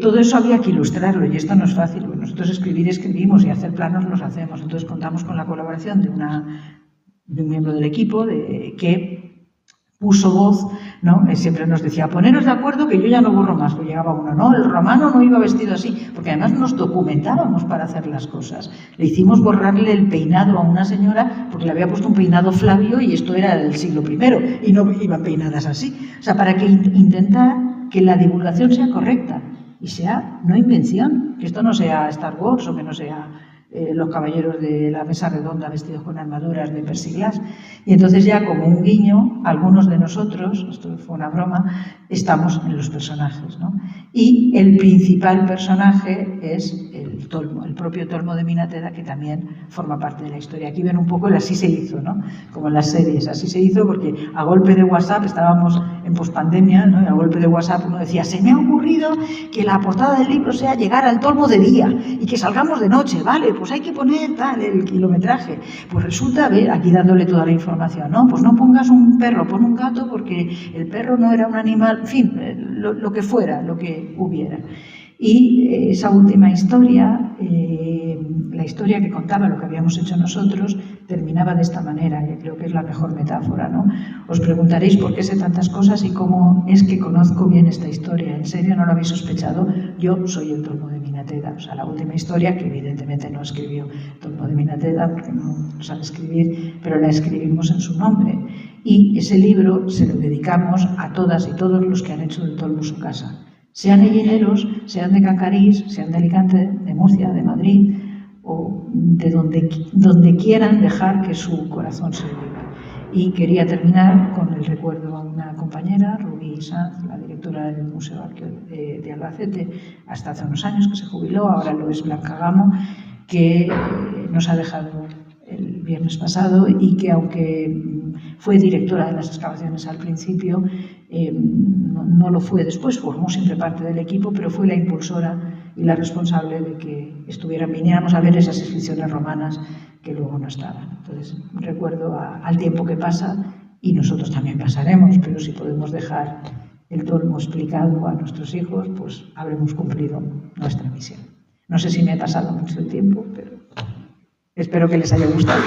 A: Todo eso había que ilustrarlo y esto no es fácil, porque nosotros escribimos y hacer planos los hacemos. Entonces contamos con la colaboración de un miembro del equipo que puso voz, ¿no? Siempre nos decía, poneros de acuerdo que yo ya no borro más. Pues llegaba uno, no, el romano no iba vestido así, porque además nos documentábamos para hacer las cosas. Le hicimos borrarle el peinado a una señora porque le había puesto un peinado Flavio y esto era del siglo I y no iban peinadas así. O sea, para que intentar que la divulgación sea correcta y sea no invención, que esto no sea Star Wars o que no sea los caballeros de la mesa redonda vestidos con armaduras de Percy Glass. Y entonces ya como un guiño, algunos de nosotros, esto fue una broma, estamos en los personajes, ¿no? Y el principal personaje es el Tolmo, el propio Tolmo de Minateda, que también forma parte de la historia. Aquí ven un poco el así se hizo, ¿no? Como en las series, así se hizo porque a golpe de WhatsApp, estábamos en pospandemia, ¿no? Y a golpe de WhatsApp uno decía, se me ha ocurrido que la portada del libro sea llegar al Tolmo de día y que salgamos de noche, ¿vale? Pues hay que poner tal, el kilometraje. Pues resulta, ver, aquí dándole toda la información, ¿no? Pues no pongas un perro, pon un gato porque el perro no era un animal, en fin, lo que fuera, lo que hubiera. Y esa última historia, la historia que contaba lo que habíamos hecho nosotros, terminaba de esta manera, que creo que es la mejor metáfora, ¿no? Os preguntaréis por qué sé tantas cosas y cómo es que conozco bien esta historia. ¿En serio no lo habéis sospechado? Yo soy el Tolmo de Minateda, o sea, la última historia, que evidentemente no escribió Tolmo de Minateda porque no sabe escribir, pero la escribimos en su nombre. Y ese libro se lo dedicamos a todas y todos los que han hecho del Tolmo su casa. Sean hellineros, sean de Cancarís, sean de Alicante, de Murcia, de Madrid o de donde quieran dejar que su corazón se viva. Y quería terminar con el recuerdo a una compañera, Rubí Sanz, la directora del Museo de Albacete, hasta hace unos años que se jubiló, ahora lo es Blanca Gamo, que nos ha dejado el viernes pasado y que aunque fue directora de las excavaciones al principio, no lo fue después, formó siempre parte del equipo, pero fue la impulsora y la responsable de que viniéramos a ver esas inscripciones romanas que luego no estaban. Entonces, recuerdo al tiempo que pasa y nosotros también pasaremos, pero si podemos dejar el Tolmo explicado a nuestros hijos, pues habremos cumplido nuestra misión. No sé si me ha pasado mucho el tiempo, pero espero que les haya gustado.